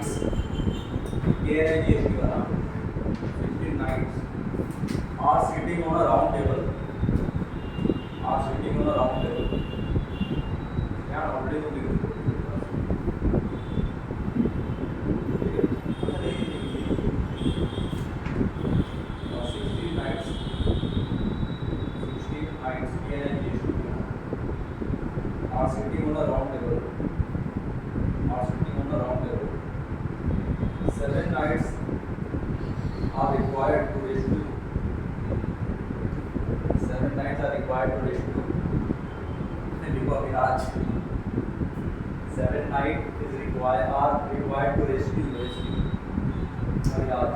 nights KNIGST वाला 15 nights are sitting on a round table यार already तो लिख are sitting on a round table. 7 nights are required to rescue. 7 nights are required to rescue. Viraj. 7 nights are required to rescue. Viraj.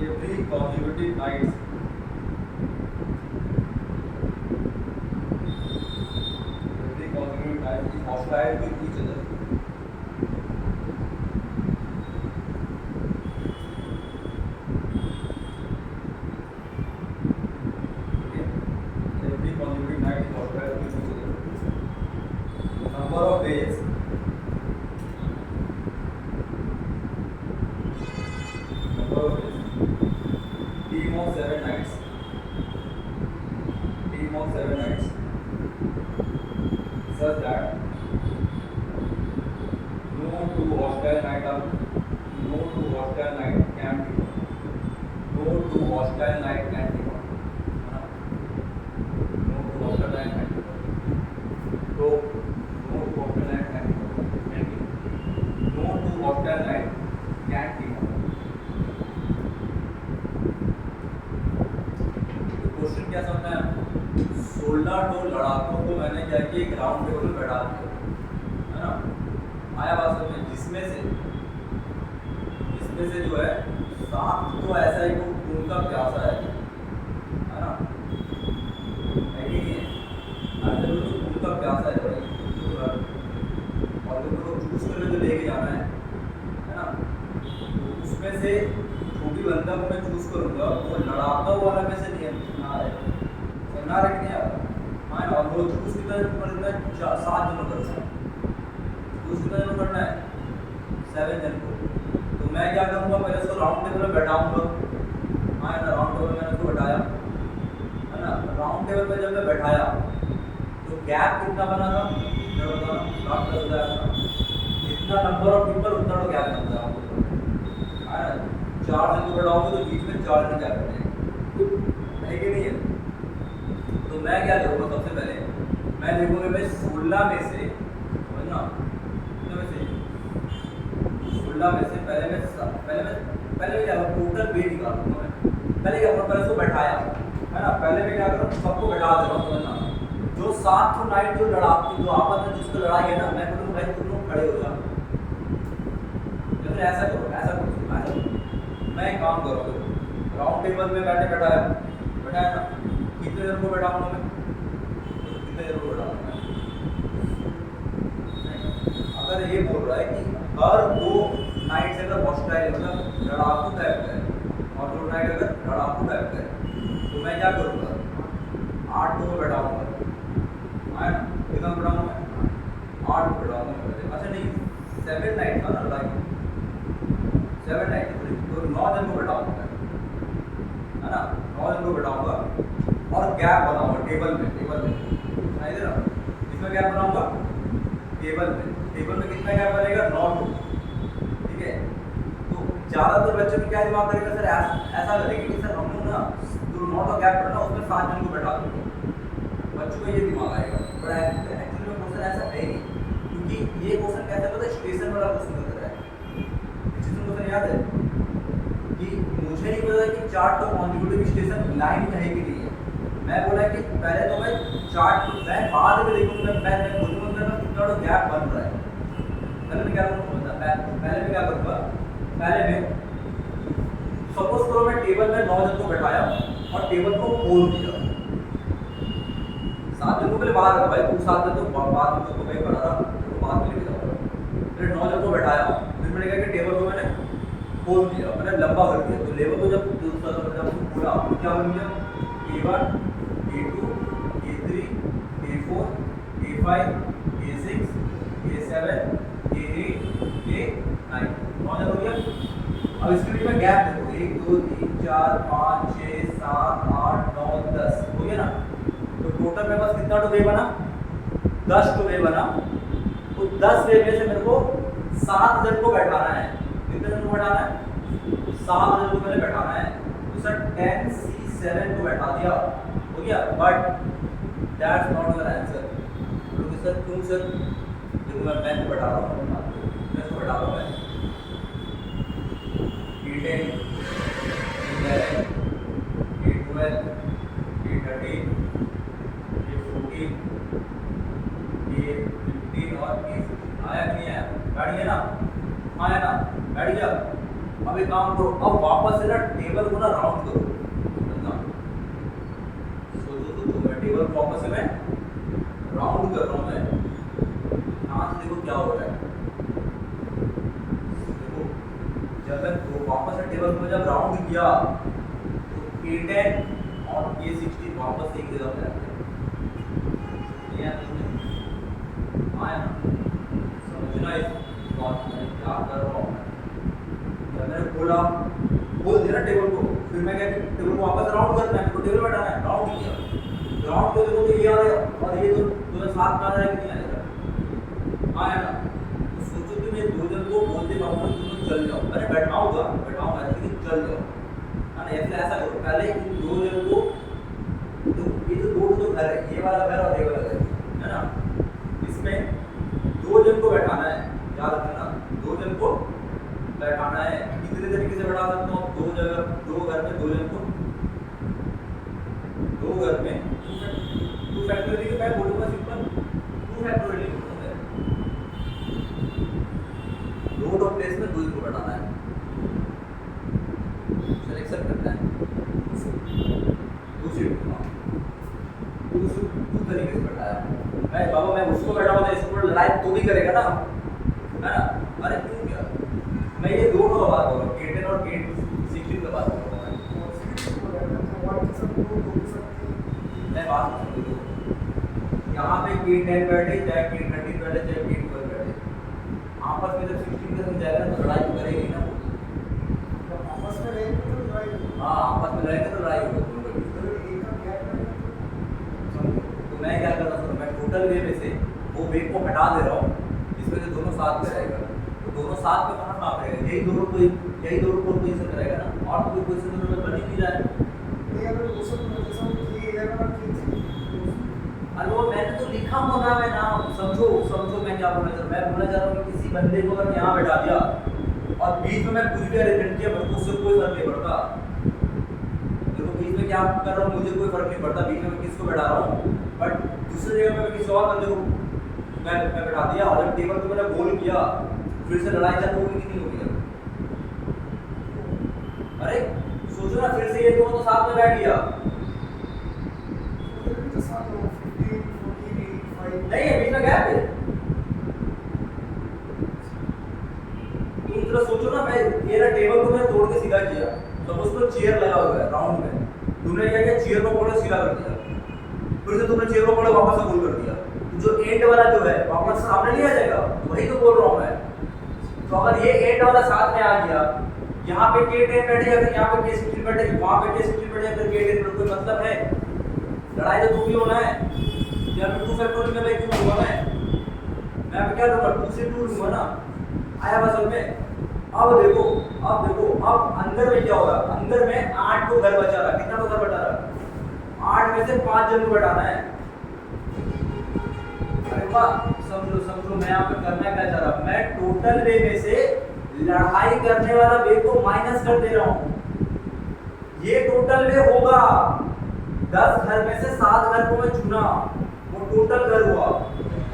Every consecutive nights. Is hostile with each other. Okay. Every consecutive night is hostile with each other. Number of days. Team of 7 nights. Such that no two hostile night can be. No two hostile night can be. No two hostile night can be. So no two hostile night can be. No two hostile night can be. Question क्या समझना है? 16 तो लड़ाकों को मैंने क्या किया, एक राउंड टेबल में बैठा दिया, है ना? आया बात समझ में? जिसमें से जो है 7 तो ऐसा ही को खून का प्यासा है ना? है कि नहीं है? ऐसे लोग तो खून का प्यासा है भाई, और जो चूज करके जो लेके जाना है ना? तो उसमें से जो भी बंदा को मैं चूज करूँगा वो लड़ाका वाला में से नहीं ना रखने यार। हाँ, और वो चूज कितना करना है? 7 जनों करना है। चूज कितना जनों करना है? 7 जन को। तो मैं क्या करूँगा, पहले उसको राउंड टेबल में बैठाऊंगा। हाँ ना, राउंड टेबल में उसको बैठाया, है ना? राउंड टेबल में जब मैं बैठाया तो गैप कितना बना था? जितना नंबर ऑफ पीपल उतना तो गैप बनता है, है ना? 4 जन को बैठाऊंगा तो बीच में 4 जन गैप बनेंगे, है कि नहीं है? तो मैं क्या करूँगा, सबसे पहले मैं देखूँगा भाई 16 में से, समझना, 16 में से पहले मैं क्या करूँ, टोटल वेट निकालूंगा मैं। पहले क्या करूँ, पहले उसको बैठाया, है ना? पहले मैं क्या करूँ, सबको बैठा दे रहा हूँ, समझना। जो 7 to 9 जो लड़ाती, जो आपस में जिसको लड़ाई है ना, मैं बोलूँ भाई तुम लोग खड़े हो जाओ, फिर ऐसा करो। मैं एक काम करूँगा, राउंड टेबल में बैठाया ना, कितने जन को बैठाऊंगा मैं? अगर ये बोल रहा है कि हर 2 नाइट अगर हॉस्टाइल मतलब लड़ाकू टाइप का है और 2 नाइट अगर लड़ाकू टाइप का है, तो मैं क्या करूँगा, 8 को बैठाऊंगा, है ना? कितना बैठाऊंगा मैं? 8 को बैठाऊंगा। अच्छा नहीं, 7 नाइट था ना लड़ाई, 7 नाइट तो 9 जन को बैठाऊंगा, है ना? 9 जन को बैठाऊंगा और गैप बनाऊंगा टेबल में सुनाई दे रहा? इसमें गैप बनाऊंगा टेबल में कितना गैप बनेगा? 9 को, ठीक है? तो ज़्यादातर बच्चों की क्या दिमाग करेगा सर, ऐसा करेंगे कि सर हम लोग ना जो 9 का गैप पड़ा उसमें 7 जन को बैठा दूँगा, बच्चों को ये दिमाग आएगा। पर एक्चुअली में क्वेश्चन ऐसा है नहीं, क्योंकि ये क्वेश्चन कैसे पता है, स्टेशन वाला क्वेश्चन होता है। क्वेश्चन याद है कि मुझे नहीं पता कि 4 तो कॉन्जिक्यूटिव स्टेशन लाइन में है कि नहीं है। मैं बोला कि पहले तो मैं चार्ट मैं बाद में देखूंगा, मैं खोजूंगा कितना तो गैप बन रहा है। पहले मैं क्या करूँगा, पहले मैं सपोज करो मैं टेबल में 9 जन को बैठाया और टेबल को खोल दिया, 7 जन को पहले बाहर रखा भाई, तू 7 जन तो बाद में तो मैं खड़ा रहा, तो बाद में लेके जाऊँगा। फिर 9 जन को बैठाया, फिर मैंने कहा कि टेबल को मैंने खोल दिया, मैंने लंबा कर दिया, तो लेवल को जब पूरा क्या बन गया, A1 A2 A3 A4 A5 A6 7 ये 9 9 हो गया। अब इसके बीच में गैप देखो 1 2 3 4 5 6 7 8 9 10 हो गया ना। तो टोटल मेरे पास कितना वे बना 10 वे बना। तो 10 वे में से मेरे को 7 जन को बैठाना है। कितने जन को बैठाना है 7 जन को मैंने बैठाना है। तो सर 10C7 को बैठा दिया हो गया। But that's not your answer. क्योंकि सर क्यों सर देखो मैं मैथ बैठा रहा हूँ मैं इसको बैठा रहा हूँ मैं E10 E11 E12 E13 E14 E15 और E16 आया कि नहीं आया बैठ गया ना आया ना बैठ गया। अब एक काम करो अब वापस से ना टेबल को ना राउंड करो सोचो तो मैं टेबल को वापस से मैं राउंड कर रहा हूँ मैं यहाँ से देखो क्या हो रहा है। देखो जब मैं वापस से टेबल को जब राउंड किया तो A10 और A16 वापस एक जगह पे आते हैं। आया ना समझना इस बात में क्या कर रहा हूँ। जब मैंने खोला बोल दिया ना टेबल को फिर मैं क्या टेबल को वापस राउंड करना है तो टेबल बैठाना है राउंड किया राउंड को देखो तो ये आ रहा और ये तो साथ में आ रहा है कि नहीं आएगा आया ना। तो सोचो कि मैं 2 जन को बोलते रहूँगा तुम चल जाओ अरे बैठाऊंगा लेकिन चल जाओ है ना। ऐसे ऐसा करो पहले इन 2 जन को तो ये जो 2 घर है ये वाला घर और ये वाला घर है ना इसमें 2 जन को बैठाना है। याद रखना 2 जन को बैठाना है। कितने तरीके से बैठा सकता हूँ 2 जगह 2 घर में 2 जन को 2 घर में 2 फैक्टोरियल के मैं बोलूँगा सिंपल 2 फैक्टोरियल लिखूंगा रोड ऑफ प्लेस में 2 को बैठाना है सिलेक्शन करना है 2 तरीके से बैठाया मैं बाबा मैं उसको बैठा हुआ था इसको लड़ाई तो भी करेगा ना है ना। अरे क्यों क्या मैं ये 2 का बात कर रहा हूँ A10 और A16 का बात कर रहा हूँ मैं बात कर रहा हूँ यहाँ पे A10 बैठे चाहे A13 बैठे चाहे A12 बैठे आपस में जब 16 का जाएगा तो लड़ाई तो करेगी ना आपस में रहेंगे तो लड़ाई हाँ आपस में रहेंगे तो लड़ाई होगी तो मैं क्या कर रहा हूँ मैं टोटल वे में से वो वे को हटा दे रहा हूँ जिसमें से दोनों साथ में रहेगा तो दोनों साथ में कहाँ काम रहेगा यही दोनों को पोजीशन रहेगा ना और कोई पोजीशन दोनों में बनी नहीं जाए। अरे वो मैंने तो लिखा होगा मैं नाम समझो मैं क्या बोलना चाह रहा हूँ। मैं बोलना चाह रहा हूँ कि किसी बंदे को अगर यहाँ बैठा दिया और बीच में मैं कुछ भी अरेंजमेंट किया मेरे को उससे कोई फर्क नहीं पड़ता। देखो बीच में क्या कर रहा हूँ मुझे कोई फर्क नहीं पड़ता बीच में मैं किसको बैठा रहा हूँ। बट दूसरी जगह पे किसी और बंदे को मैं बैठा दिया और जब टेबल को मैंने गोल किया फिर से लड़ाई चालू होगी कि नहीं होगी। अरे सोचो ना फिर से ये दोनों तो साथ में बैठ गया नहीं है बीच में गैप है। तुम जरा सोचो ना मैं ये ना टेबल को मैंने तोड़ के सीधा किया तो उसमें चेयर लगा हुआ है राउंड में तुमने क्या किया चेयर को पकड़े सीधा कर दिया फिर से तुमने चेयर को पकड़े वापस से गोल कर दिया जो एंड वाला जो है वापस सामने नहीं आ जाएगा वही तो बोल रहा हूँ मैं। तो अगर ये एंड वाला साथ में आ गया यहाँ पे K10 बैठेगा फिर यहाँ पे K16 बैठेगा वहाँ पे K16 बैठेगा फिर K10 पर कोई मतलब है लड़ाई तो भी होना है या फिर 2 फैक्टोरियल में भाई क्यों हुआ मैं अब क्या लूँगा 2 से 2 लूँगा ना आया बस में। अब देखो अब अंदर में क्या होगा अंदर में 8 को घर बचा रहा कितना को घर बचा रहा 8 में से 5 जन को बैठाना है। अरे वाह समझो मैं यहाँ पे करना क्या चाह रहा मैं टोटल वे में से लड़ाई करने वाला वे को माइनस कर दे रहा हूँ। ये टोटल वे होगा 10 घर में से 7 घर को मैं चुना वो टोटल घर हुआ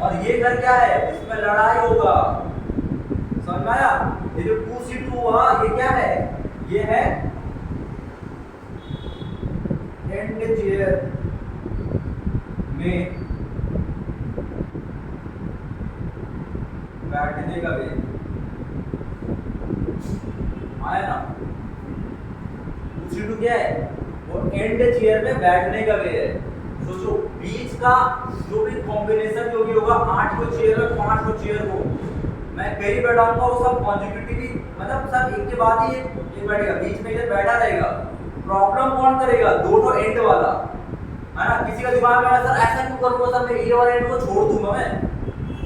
और ये घर क्या है इसमें लड़ाई होगा समझ में आया। ये जो 2C2 हुआ ये क्या है ये है एंड चेयर में बैठने का वे आया ना। 2C2 क्या है वो एंड चेयर में बैठने का वे है सोचो बीच का जो भी कॉम्बिनेशन जो भी होगा 8 को चेयर और 5 को चेयर को मैं कहीं बैठाऊंगा वो सब कॉन्जिक्यूटिवली मतलब सब एक के बाद ही एक बैठेगा, बीच में इधर बैठा रहेगा। प्रॉब्लम कौन करेगा? दोनों एंड वाला, है ना। किसी का दिमाग में आया सर ऐसा क्यों करूंगा सर, मैं ये वाले एंड को छोड़ दूंगा, मैं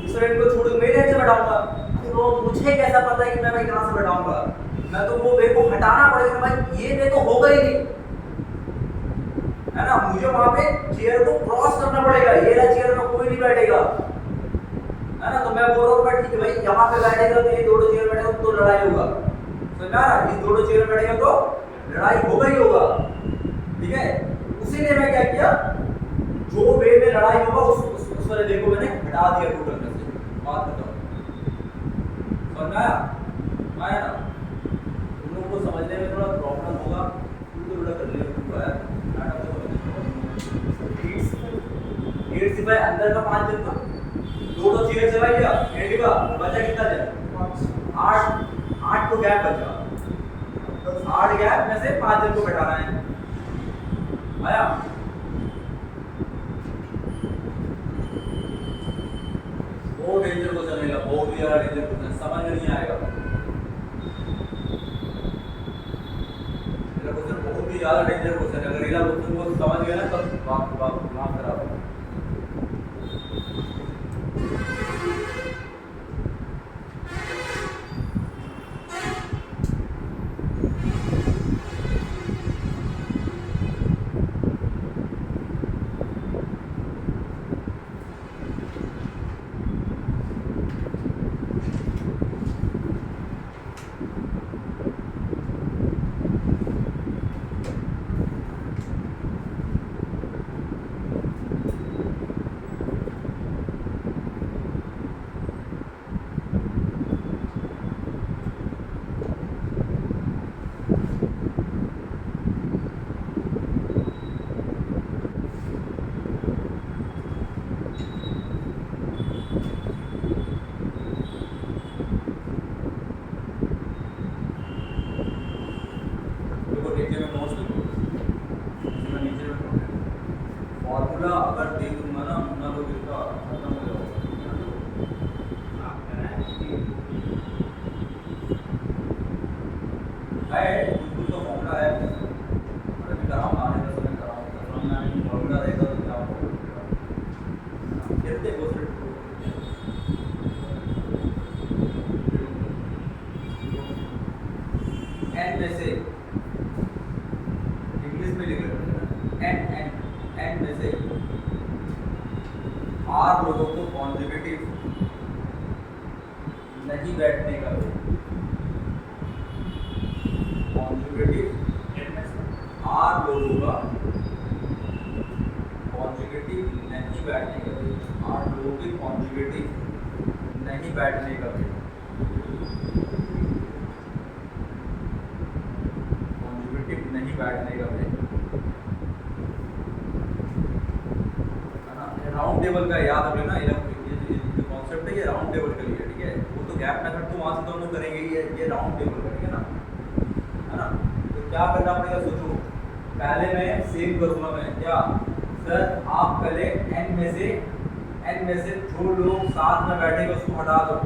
इस एंड को छोड़ दूंगा, मेरे एंड से बैठाऊंगा। तो मुझे कैसा पता है कि मैं भाई कहां से बैठाऊंगा? मैं तो वो वे को हटाना पड़ेगा भाई, ये वे तो होगा ही नहीं, है ना। मुझे वहां पे चेयर को क्रॉस करना पड़ेगा, ये वाला चेयर में कोई नहीं बैठेगा, है ना। तो मैं बोल रहा हूँ ठीक है भाई यहाँ पे बैठेगा तो ये दोनों चेयर बैठेगा तो लड़ाई होगा, समझ में आ रहा है? इस दोनों चेयर बैठेगा तो लड़ाई होगा ही होगा, ठीक है। उसीलिए मैं क्या किया, जो वे में लड़ाई होगा उस वाले वे को मैंने हटा दिया टोटल में से, बात बताओ, समझ में आया? आया ना? तुम लोगों को समझने में थोड़ा प्रॉब्लम होगा, तो थोड़ा कर लिया गेट सिवाय अंदर का 5 जन का, दोनों चेयर से भाई एंड का बचा कितना जन? 8 को गैप बचा, 8 गैप में से 5 जन को बैठाना है। आया? बहुत डेंजर क्वेश्चन है, बहुत ही ज्यादा डेंजर क्वेश्चन, समझ में नहीं आएगा मेरा क्वेश्चन, बहुत ही ज्यादा डेंजर क्वेश्चन है। अगर ये क्वेश्चन को समझ गया ना तब बात दिमाग खराब है। फॉर्मूला अगर दे दूंगा ना मुन्ना लोग इसका खत्म हो जाएगा। है बिल्कुल तो फॉर्मूला है, अगर मैं कराऊंगा आने का समय कराऊंगा, तो मैं फॉर्मूला रहेगा तो क्या होगा, खेलते हो सिर्फ एन में से इंग्लिश में लिख रहे हैं एन में से आर लोगों को कॉन्जिक्यूटिव नहीं बैठने का, कॉन्जिक्यूटिव आर लोगों का कॉन्जिक्यूटिव नहीं बैठने का, आर लोगों की कॉन्जिक्यूटिव नहीं बैठने का, कॉन्जिक्यूटिव नहीं बैठने का राउंड टेबल का याद रख लेना, ये कॉन्सेप्ट है, ये राउंड टेबल के लिए, ठीक है। वो तो गैप मेथड तो वहां से दोनों करेंगे ही, ये राउंड टेबल करेंगे ना, है ना। तो क्या करना पड़ेगा सोचो, पहले मैं सेव करूंगा, मैं क्या सर आप पहले एन में से जो लोग साथ में बैठेंगे उसको हटा दो,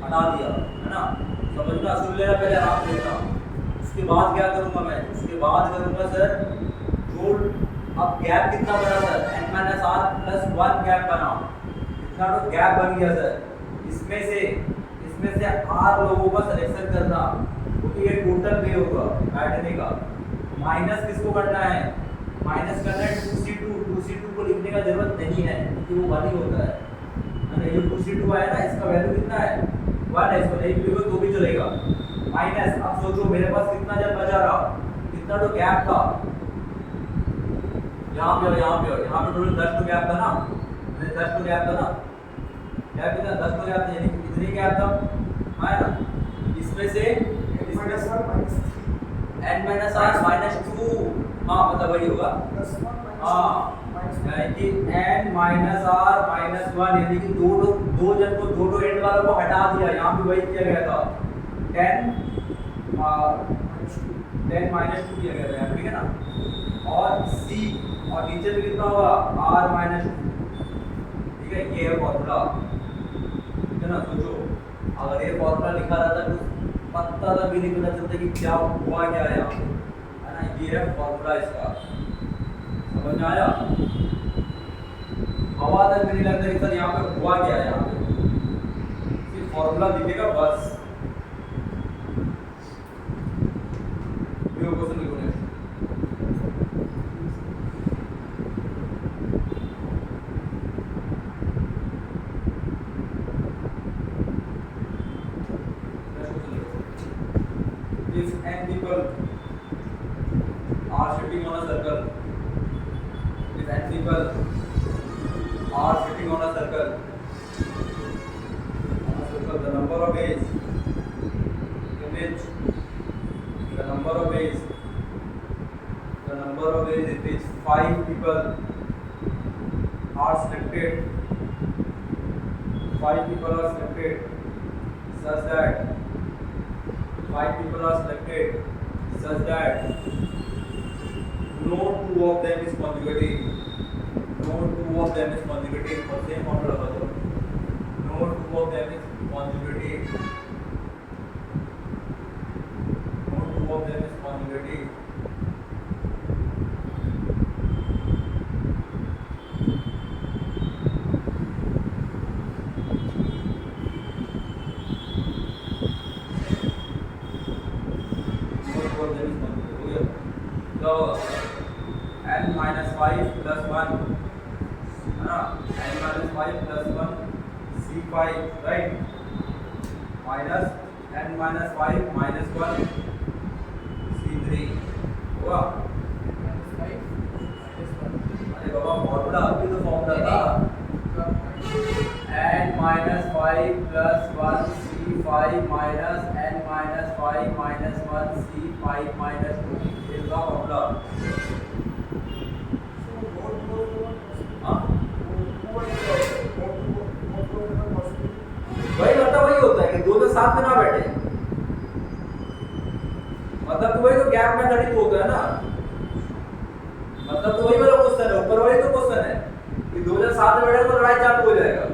हटा दिया, है ना। समझना, सुन लेना पहले, आप देखना। उसके बाद क्या करूंगा मैं, उसके बाद करूंगा सर जो अब गैप कितना बना सर, n-r+1 गैप बना, इतना तो गैप बन गया सर। इसमें से r लोगों का सिलेक्शन करना, क्योंकि ये टोटल पे होगा बैठने का। माइनस किसको करना है? माइनस करना है 2c2 को लिखने का जरूरत नहीं है क्योंकि वो 1 ही होता है। ये 2c2 आया ना, इसका वैल्यू कितना है? 1 है, इसको नहीं लिखोगे तो भी चलेगा। माइनस, अब सोचो मेरे पास कितना जब बचा रहा, कितना तो गैप था, यहाँ पे टोटल 10 तो गैप था ना, 10 तो गैप था ना, गैप कितना? 10 तो गैप था, यानी कितनी गैप था, है ना। इसमें से n-r-2, हाँ मतलब वही होगा, हाँ यानी कि n-r-1, यानी कि दो जन को दो एंड वालों को हटा दिया, यहाँ पे वही किया गया था, 10 -2 किया गया था, ठीक है ना। और C और नीचे भी कितना होगा r माइनस टू। ठीक है, ये है फॉर्मूला। ठीक है ना, सोचो अगर ये फॉर्मूला लिखा रहता तो पता तक भी नहीं पता चलता कि क्या हुआ क्या है यहाँ पे, है ना। ये है फॉर्मूला इसका, समझ में आया। हवा तक भी नहीं लगता कि सर यहाँ पे हुआ क्या है, यहाँ पे सिर्फ फॉर्मूला दिखेगा बस। ये क्वेश्चन लिखो next. If n people are sitting on a circle, if n people are sitting on a circle, the number of ways in which the number of ways in which 5 people are selected, 5 people are selected such that 5 people are selected such that no two of them is consecutive, no two of them is consecutive, और same formula बताओ, no two of them is consecutive, no two of them is consecutive, तो n minus 5 plus 1 है ना, n minus 5 plus 1 c5 right, minus n minus 5 minus 1 c3 होगा। अरे बाबा formula अभी तो formula था, n minus 5 plus 1 c5 minus n minus 5 minus 1 c5 minus 2, ये का फॉर्मूला। वही मतलब वही होता है कि दो तो साथ में ना बैठे, मतलब तो वही तो गैप मेथड ही तो होता है ना, मतलब तो वही वाला क्वेश्चन है, ऊपर वाली तो क्वेश्चन है कि दो जन साथ में बैठे तो लड़ाई चालू हो जाएगा।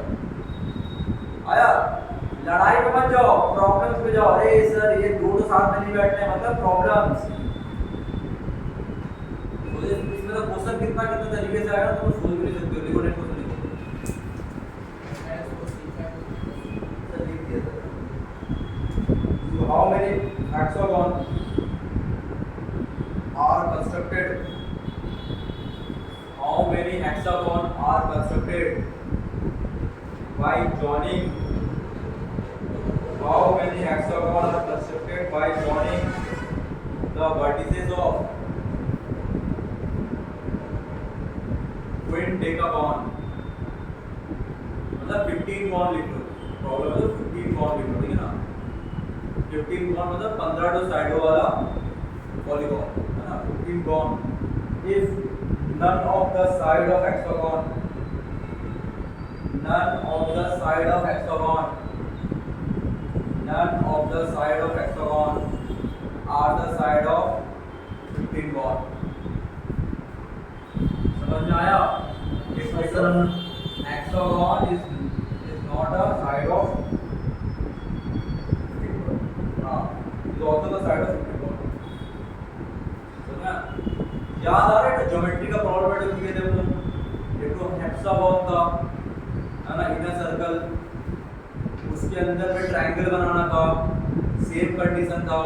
आया, लड़ाई में मत जाओ, प्रॉब्लम्स में जाओ। अरे सर ये दो तो साथ में नहीं बैठने मतलब प्रॉब्लम्स, तो इसमें तो क्वेश्चन कितना कितना तरीके से आएगा तो सोच भी नहीं सकते हो। देखो नेक्स्ट क्वेश्चन लिखो, how many hexagon are constructed, how many hexagon are constructed by joining, how many hexagon are constructed by joining the vertices of quintetragon, मतलब 15 कौन लिख लो, प्रॉब्लम है तो 15 कौन लिख लो, ठीक है ना। 15 कौन मतलब 15 तो साइडों वाला पॉलीगॉन है ना, 15 कौन। If none of the side of hexagon, none of the side of hexagon, none of the side of hexagon are the side of 15 कौन। समझ में आया? इस question hexagon is not a side of 15 is also the side of 15 कौन। समझा? याद आ रहा है ज्योमेट्री का प्रॉब्लम है किए थे हम लोग, एक तो हेक्सागोन था है ना, इनर सर्कल, उसके अंदर में ट्रायंगल बनाना था, सेम कंडीशन था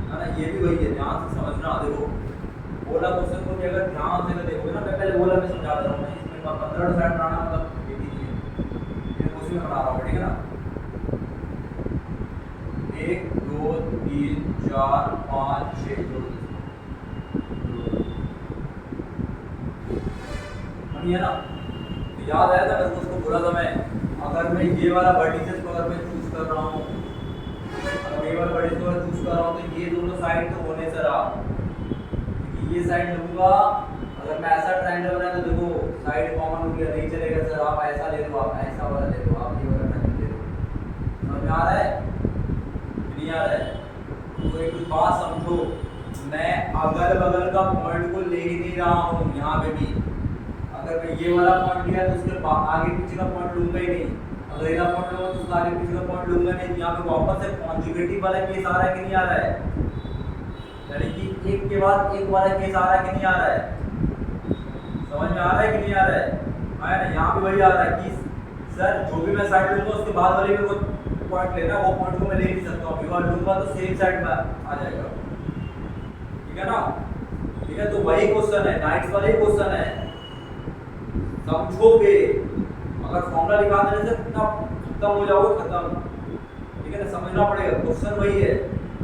है ना। ये भी वही है, ध्यान से समझना। देखो बोला क्वेश्चन को अगर ध्यान से देखोगे ना, मैं पहले बोला मैं समझा दे रहा हूँ, इसमें 15 साइड बनाना मतलब ये कीजिए, ये क्वेश्चन बना रहा हूँ, ठीक है ना। 1 2 3 4 5 6 है ना। तो याद आया था मेरे को बोला था मैं, अगर मैं ये वाला वर्टिसेस को अगर मैं चूज कर रहा हूँ, अगर ये वाला वर्टिस को चूज कर रहा हूँ तो ये दोनों साइड तो होने से रहा, क्योंकि ये साइड लूंगा। अगर मैं ऐसा ट्रायंगल बनाया तो देखो साइड कॉमन हो गया, नहीं चलेगा सर, आप ऐसा ले लो, आप ऐसा वाला ले लो, आप ये वाला ट्रायंगल ले लो। समझ में आ रहा है नहीं आ रहा है? तो एक बात समझो, मैं अगल बगल का पॉइंट को ले ही नहीं रहा हूँ यहाँ पे भी। अगर मैं ये वाला पॉइंट लिया तो उसके आगे पीछे का पॉइंट लूंगा ही नहीं, अगर ये वाला पॉइंट लूंगा तो उसका आगे पीछे का पॉइंट लूंगा नहीं। तो यहाँ पे वापस से कॉन्जुगेटिव वाला केस आ रहा है कि नहीं आ रहा है, यानी कि एक के बाद एक वाला केस आ रहा है कि नहीं आ रहा है, समझ में आ रहा है कि नहीं आ रहा है? आया ना, यहाँ पे वही आ रहा है कि सर जो भी मैं साइड लूंगा उसके बाद वाले में वो पॉइंट लेना, वो पॉइंट को मैं ले नहीं सकता हूँ, बिकॉज लूंगा तो सेम साइड में आ जाएगा, ठीक है ना? ठीक है, तो वही क्वेश्चन है, नाइट्स वाला ही क्वेश्चन है। समझोगे, अगर फॉर्मूला लिखा देने से खत्म हो जाओगे, खत्म, ठीक है ना? समझना पड़ेगा, क्वेश्चन वही है।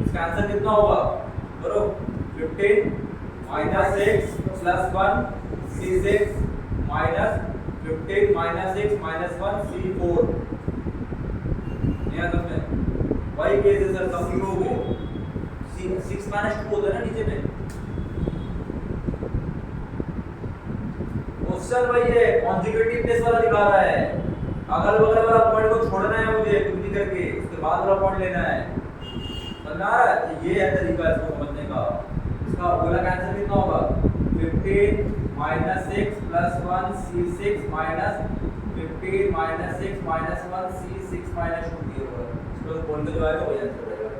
इसका आंसर कितना होगा, करो 15 minus 6 plus 1 C6 minus 15 minus 6 minus 1 C4। तुमने वही केस है सर, समझोगे 6 माइनस 2 होता है ना नीचे में, क्वेश्चन वही है, कॉन्जुगेटिव केस वाला दिखा रहा है। अगल बगल वाला पॉइंट को छोड़ना है मुझे कुछ भी करके, उसके बाद वाला पॉइंट लेना है, समझ आ रहा है? ये है तरीका इसको समझने का। इसका अगला आंसर कितना होगा, 15 minus 6 plus 1 C6 minus 15 minus 6 minus 1 C6 minus 2 ये होगा। इसको बोल के जो आएगा वही आंसर रहेगा।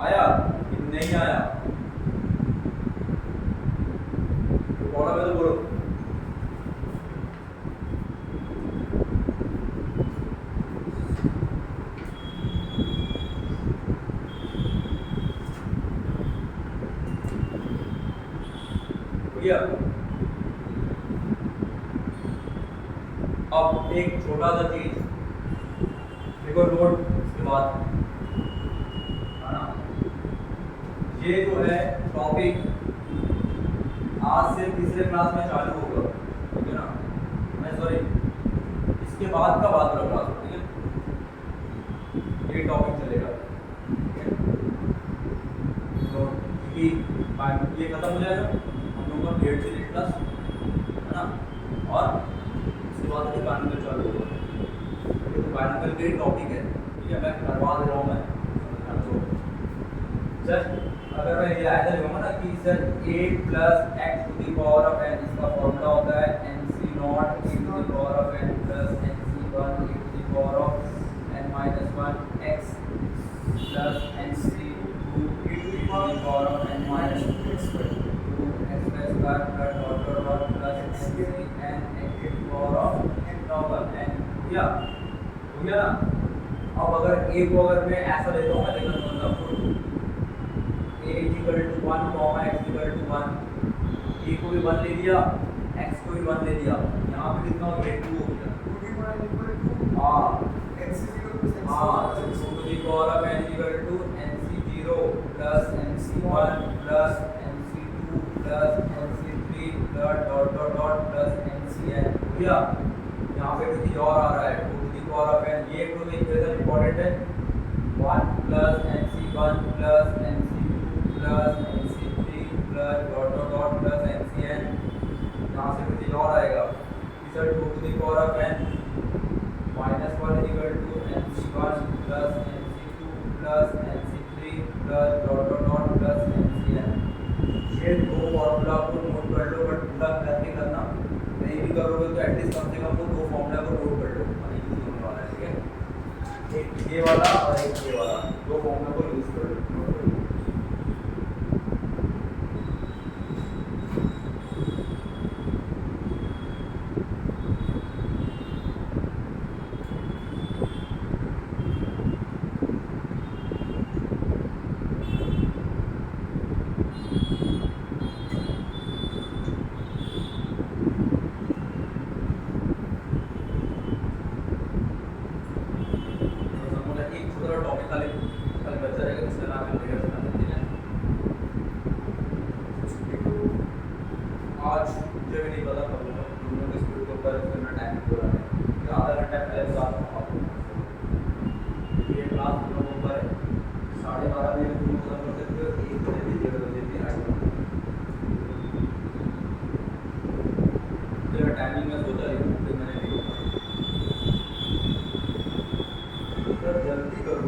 आया कि नहीं आया? तो बोलो मैं तो बोलो। अब एक छोटा सा चीज देखो, नोट इसके बाद है ना, ये जो है टॉपिक आज से तीसरे क्लास में चालू होगा, ठीक है ना? मैं सॉरी इसके बाद का बात वाला क्लास, ठीक है? ये टॉपिक चलेगा, ठीक है? तो ये खत्म हो जाएगा हम लोग का 8 से 8 क्लास, है ना? और उसके बाद ये बायोलॉजी चालू होगा, ये तो बायोलॉजी का ही टॉपिक है, ठीक है? मैं करवा दे रहा हूँ मैं। तो सर अगर मैं ये ऐसा लिखूंगा ना कि sir a plus x to the power of n, इसका फॉर्मूला होता है nc not a to the power of n plus nc1 a to the power of n minus 1 x plus nc2 a to the power of n minus 2 x square plus dot dot dot plus nc n x to the power of n normal n, या हो गया ना? अब अगर a को अगर मैं ऐसा लेता हूँ, मैं देखना समझना आपको, a equal to 1 comma x equal to 1, a को भी 1 ले लिया, x को भी 1 ले लिया, यहाँ पे कितना हो गया 2 हो गया। हाँ हाँ, तो 2 to the power of n equal to nc0 plus nc1 plus nc2 plus nc3 dot dot dot dot plus ncn हो गया। यहाँ पे कुछ और आ रहा है 2 to the power of n, ये तो इक्वेशन इंपॉर्टेंट है, 1 plus nc1 plus nc2 plus nc3 plus dot dot dot plus ncn। यहाँ से कुछ और आएगा, sir 2 to the power of n minus 1 equal to nc1 plus nc2 plus nc3 plus dot dot dot plus ncn। ये दो formula को note कर लो, but पूरा करके करना, नहीं भी करोगे तो एटलीस्ट कम से कम वो दो फॉर्मूला को नोट कर लो, यूज होने वाला है, ठीक है? एक ये वाला और एक ये वाला, दो फॉर्मूला को यूज कर लो। टाइमिंग में सोचा फिर मैंने सर जल्दी करो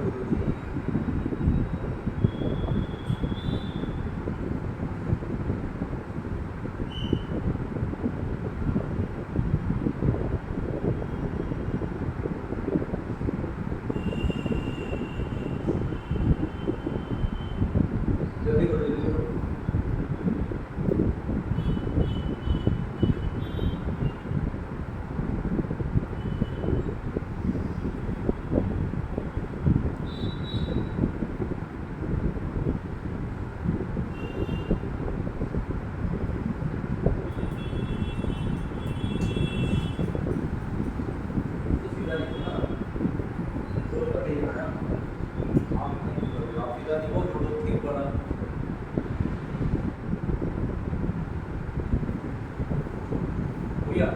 गया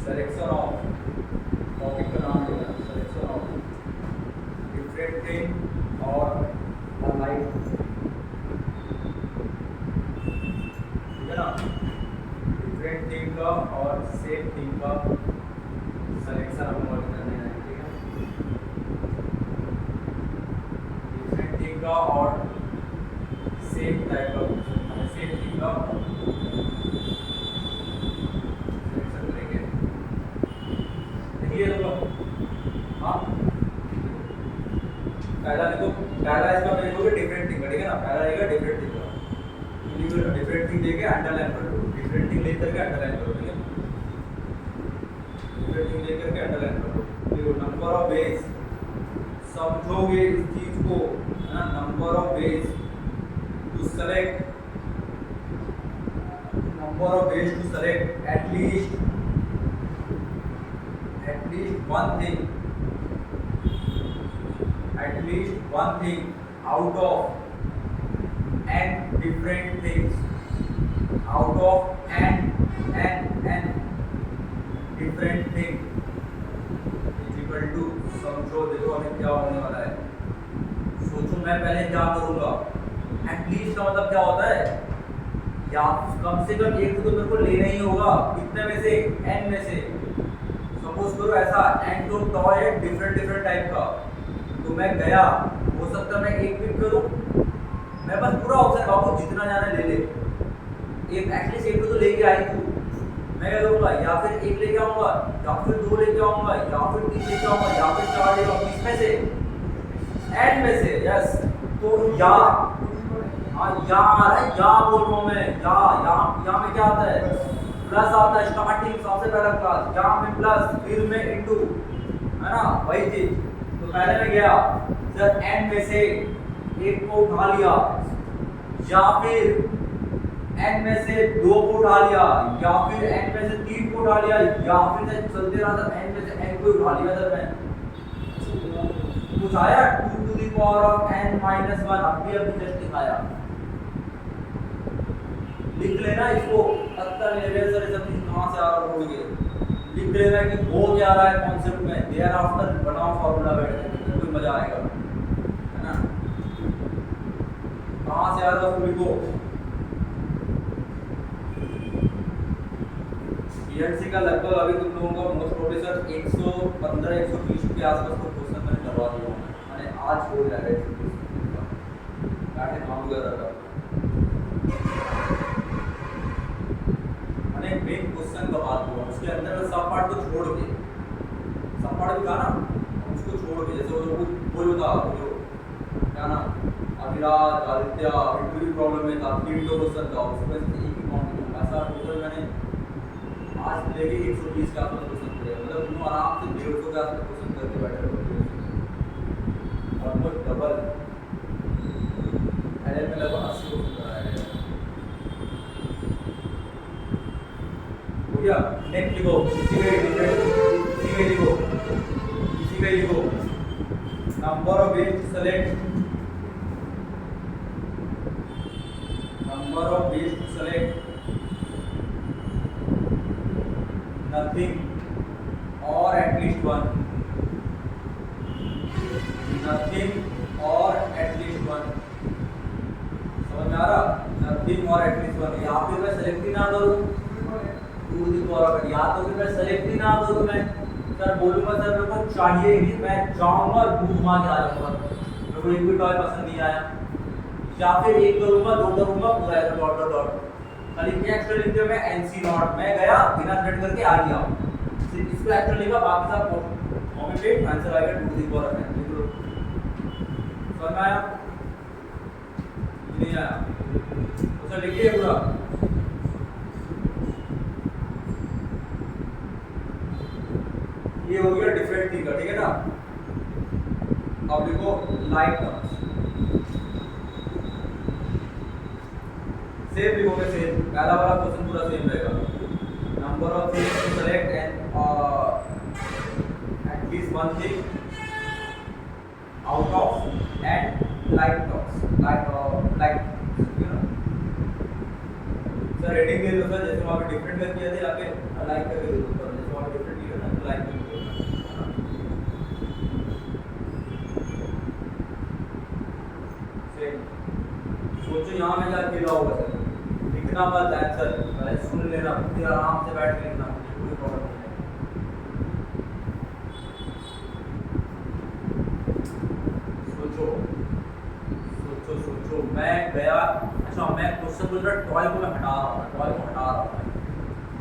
selection of टॉपिक का नाम देना selection of different thing और alike, ठीक है ना, different thing का और same thing का selection हम वर्क करने हैं, ठीक है, different thing का और same टाइप का same thing का ये देखो, हाँ पहला देखो, पहला इसका मैं लिखोगे डिफरेंट थिंग, ठीक है ना, पहला रहेगा डिफरेंट थिंग का, डिफरेंट थिंग देके अंडरलाइन कर दो, डिफरेंट थिंग लेकर के अंडरलाइन करो, ठीक है, डिफरेंट थिंग लेकर के अंडरलाइन करो। देखो नंबर ऑफ वेज, समझोगे इस चीज को, है ना, number of ways to select, number of ways to select at least one thing out of n different things, out of n different thing is equal to, समझो, देखो अभी क्या होने वाला है, सोचो मैं पहले क्या करूंगा, एटलीस्ट का मतलब क्या होता है, या कम से कम एक तो मेरे को लेना ही होगा, कितने में से, n में से, सपोज करो ऐसा एंड तो टॉय है डिफरेंट टाइप का, तो मैं गया, हो सकता है मैं एक पिक करूं, मैं बस पूरा ऑप्शन बाबू जितना जाना ले ले, एक एटलीस्ट एक तो लेके आई तू, मैं क्या करूंगा, या फिर एक लेके आऊंगा, या फिर दो लेके आऊंगा, या फिर तीन लेके आऊंगा, या फिर चार लेके आऊंगा, इसमें से एंड में से, यस, तो या, हाँ या आ रहा है, या बोल रहा हूँ मैं, या में क्या आता है, प्लस आता है, स्टार्टिंग सबसे पहला क्लास, यहाँ में प्लस, फिर में इनटू, है ना, वही चीज, तो पहले में गया सर n में से एक को उठा लिया, या फिर n में से दो को उठा लिया, या फिर n में से तीन को उठा लिया, या फिर से चलते रहा सर n में से n को उठा लिया सर मैं, कुछ आया 2 to the power of n minus 1, अभी जस्ट दिखाया, लिख लेना इसको, पता लेवल सर सब चीज कहां से आ रहा है, लिख लेना कि हो क्या रहा है कॉन्सेप्ट में, देयर आफ्टर बनाओ फार्मूला बैठ के, कोई मजा आएगा, है ना, कहां से आ रहा है उसको लिखो, पीएनसी का लगभग अभी तुम लोगों का मोस्ट प्रोबेबली सर 115 120 के आसपास का क्वेश्चन मैंने करवा दिया हूं, मैंने आज हो जाएगा 120 का, बैठे काम कर रहा था, मेन क्वेश्चन का बात हुआ, उसके अंदर सब पार्ट को छोड़ के, सब पार्ट भी था ना, उसको छोड़ के, जैसे वो बोलो था जो क्या ना, अभिराज, आदित्य, इंटरव्यू प्रॉब्लम में था, 3 क्वेश्चन था, उसमें से एक ही काउंट किया, ऐसा टोटल मैंने आज लेके 120 के आसपास क्वेश्चन किया, मतलब तुम आराम से 150 के आसपास क्वेश्चन करके बैठे हो, ऑलमोस्ट डबल, एलएल में लगभग 80 क्वेश्चन कराया गया, या नेक्स्ट लिखो, इसी में लिखो number of ways to select, nothing और एटलीस्ट वन, नथिंग और एटलीस्ट वन, समझ में आ रहा, नथिंग और एटलीस्ट वन, यहाँ पे मैं सेलेक्ट ही ना करूँ, या तो फिर मैं सेलेक्ट ही ना करूं, मैं सर बोलूंगा सर मेरे को चाहिए ही, मैं जाऊंगा घूमा के आ जाऊंगा, मेरे को एक भी टॉय पसंद नहीं आया, या फिर एक करूंगा, दो करूंगा, पूरा ऐसा डॉट डॉट डॉट, खाली क्या एक्स्ट्रा लिख दिया मैं एनसी नॉट, मैं गया बिना सेलेक्ट करके आ गया, सिर्फ इसको एक्स्ट्रा लिखा, बाकी सब कॉपी पेस्ट, आंसर आएगा 2 to the power of n, समझ में आया, नहीं आया तो सर लिखिए पूरा, ये हो गया डिफरेंट थिंग का, ठीक है ना, अब लिखो लाइक टर्म्स, सेम लिखोगे, सेम पहला वाला क्वेश्चन पूरा सेम रहेगा, number of things to select and at least one thing out of and like talks like you know sir rating दे दो सर, जैसे वहाँ पे डिफरेंट कर दिया था यहाँ पे लाइक करके दे दो सर, जैसे वहाँ पे डिफरेंट किया ना तो लाइक करके दो सेम। सोचो यहाँ में क्या लिखा होगा सर, लिखना मत आंसर, पहले सुन लेना, फिर आराम से बैठ के लिखना, कोई प्रॉब्लम नहीं है। सोचो सोचो सोचो, मैं गया, अच्छा मैं क्वेश्चन बोल रहा टॉय को मैं हटा रहा हूँ, टॉय को हटा रहा हूँ,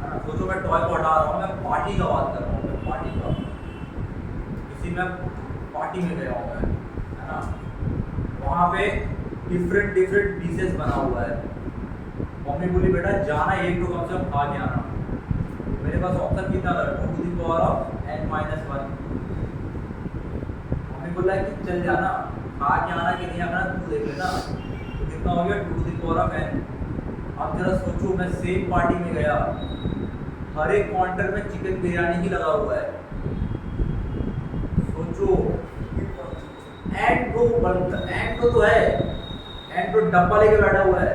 है ना। सोचो मैं टॉय को हटा रहा हूँ, मैं पार्टी का बात कर रहा हूँ, मैं पार्टी का, किसी में पार्टी में गया हूँ मैं, है ना। वहाँ पे डिफरेंट डिफरेंट डिशेस बना हुआ है, मम्मी बोली बेटा जाना एक तो कम से कम खा के आना। मेरे पास ऑप्शन कितना था, 2 to the power of n-1। Mummy बोला कि चल जाना, खा के आना कि नहीं आना तू देख लेना, तो कितना हो गया 2 to the power of n। अब जरा सोचो मैं सेम पार्टी में गया, हर एक काउंटर में चिकन बिरयानी ही लगा हुआ है, सोचो एंड तो है, एंड तो डब्बा लेके बैठा हुआ है,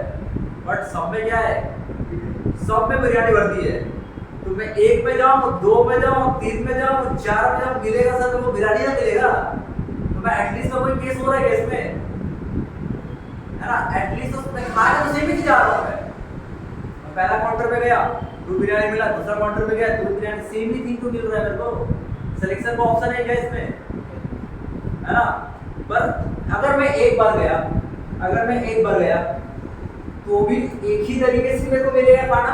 बट सब में क्या है, सब में बिरयानी भरती है। तो मैं 1 में जाऊँ, 2 में जाऊँ, 3 में जाऊँ, 4 में जाऊँ, मिलेगा सर तो बिरयानी ना मिलेगा, तो मैं एटलीस्ट तो कोई केस हो रहा है केस में, है ना, एटलीस्ट तो मैं खा के तो सेम ही जा रहा हूँ। मैं पहला काउंटर पे गया 2 बिरयानी मिला, दूसरा काउंटर पे गया 2 बिरयानी, सेम ही थिंग तो मिल रहा है मेरे को, सिलेक्शन का ऑप्शन है क्या इसमें, है ना। पर अगर मैं एक बार गया तो भी एक ही तरीके से मेरे को मिलेगा खाना,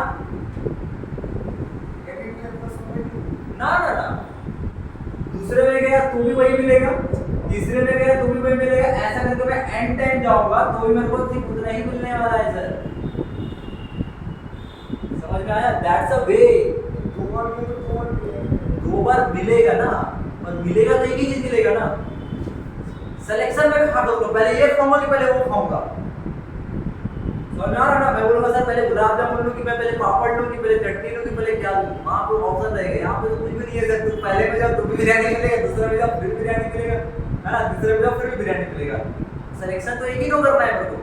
ना ना ना, दूसरे में गया तो भी वही मिलेगा, तीसरे में गया तो भी वही मिलेगा, ऐसा करके मैं एंड टाइम जाऊंगा तो भी मेरे को सिर्फ उतना ही मिलने वाला है सर, समझ में आया। दैट्स अ वे, 2 बार मिलेगा ना, और मिलेगा तो एक ही चीज मिलेगा ना। सिलेक्शन में खा दो, पहले ये खाऊंगा कि पहले वो खाऊंगा, समझ में आ रहा ना। मैं बोलूंगा सर पहले गुलाब जामुन लूं कि मैं पहले पापड़ लूं कि पहले चटनी लूं कि पहले क्या लूं, वहां पे ऑप्शन रहेगा, यहाँ पे तो कुछ भी नहीं है सर, तुम पहले में जाओ तो भी बिरयानी मिलेगा, दूसरे में जाओ फिर बिरयानी मिलेगा, है ना, तीसरे में जाओ फिर बिरयानी मिलेगा। सिलेक्शन तो एक ही तो करना है मेरे को,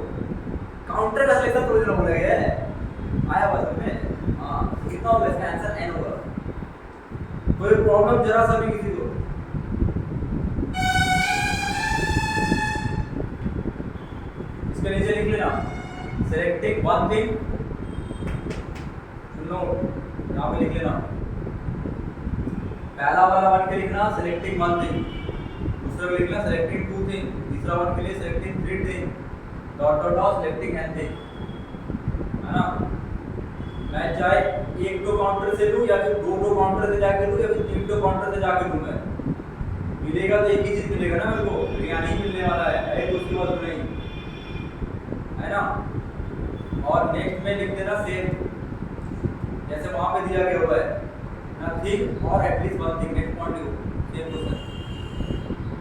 काउंटर का सिलेक्शन थोड़ी ना बोला गया है, आया बात में। हाँ कितना होगा इसका आंसर, n होगा। कोई प्रॉब्लम जरा सा भी किसी को, इसके नीचे लिख लेना सेलेक्टिंग वन थिंग, सुनो यहाँ पे लिख लेना, पहला वाला वन के लिखना सेलेक्टिंग वन थिंग, दूसरा लिखना सेलेक्टिंग 2 थिंग, तीसरा वन के लिए selecting 3 thing, dot dot dot selecting n thing, है ना। मैं चाहे 1-2 काउंटर से लूं या फिर 2-2 काउंटर से जाके लूं या फिर 3-2 काउंटर से जाके लूं, मैं मिलेगा तो एक ही चीज मिलेगा ना मेरे को, बिरयानी मिलने वाला है तो उसके बाद नहीं, है ना। और नेक्स्ट में लिख देना सेम, जैसे वहां पे दिया गया हुआ है, नथिंग और at least one thing, next point लिखो, सेम क्वेश्चन,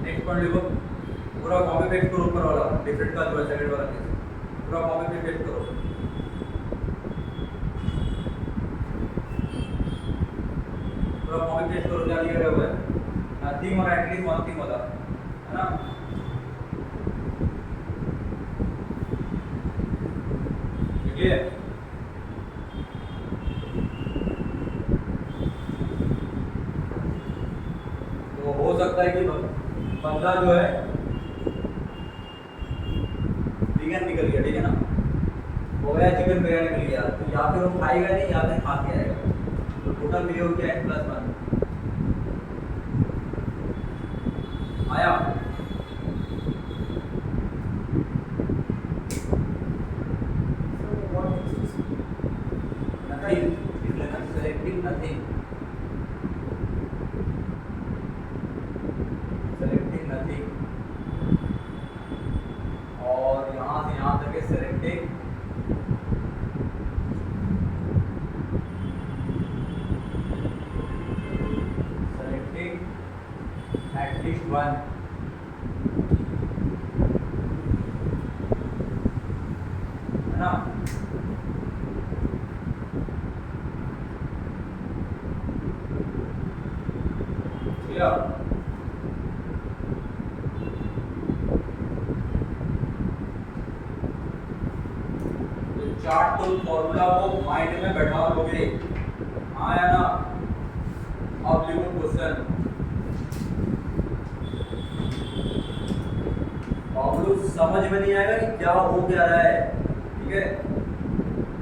नेक्स्ट पॉइंट लिखो, पूरा कॉपी पेस्ट करो, ऊपर वाला डिफरेंट का जो है सेकंड वाला केस, पूरा कॉपी पेस्ट करो, पूरा कॉपी पेस्ट करो, क्या दिया गया हुआ है, नथिंग और एटलीस्ट वन थिंग वाला, है ना। ठीक है, तो हो सकता है कि बंदा जो है चिकन निकल गया, ठीक है ना, हो गया चिकन बिरयानी मिल गया, तो या फिर वो खाएगा नहीं या फिर खा के आएगा, तो टोटल मिले हो गया n+1 आया। Nothing selecting nothing, selecting nothing, और यहाँ से यहाँ तक सेलेक्टिंग एटलीस्ट वन, है ना। चार्ट तो फॉर्मूला को माइंड में बैठा लोगे, हाँ या ना? अब लिखो क्वेश्चन, प्रॉब्लम समझ में नहीं आएगा कि क्या हो क्या रहा है, ठीक है?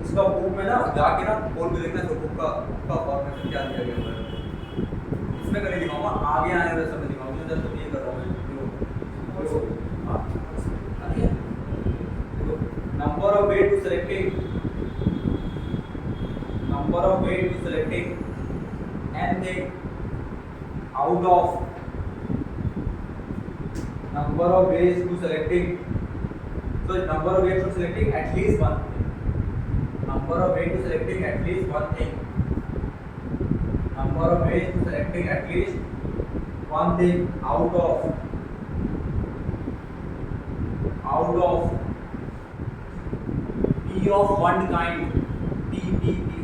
इसका बुक में ना जाके ना खोल के देखना, तो बुक का फॉर्मेशन क्या दिया गया है इसमें कर दिखाऊंगा, आगे आने वाले समय दिखाऊंगा, जब तो ये कर रहा हूँ number of way to selecting, number of way to selecting anything out of, number of ways to selecting, so number of ways to selecting at least one, number of ways to selecting at least one thing, number of ways to selecting at least one thing out of p of one kind, p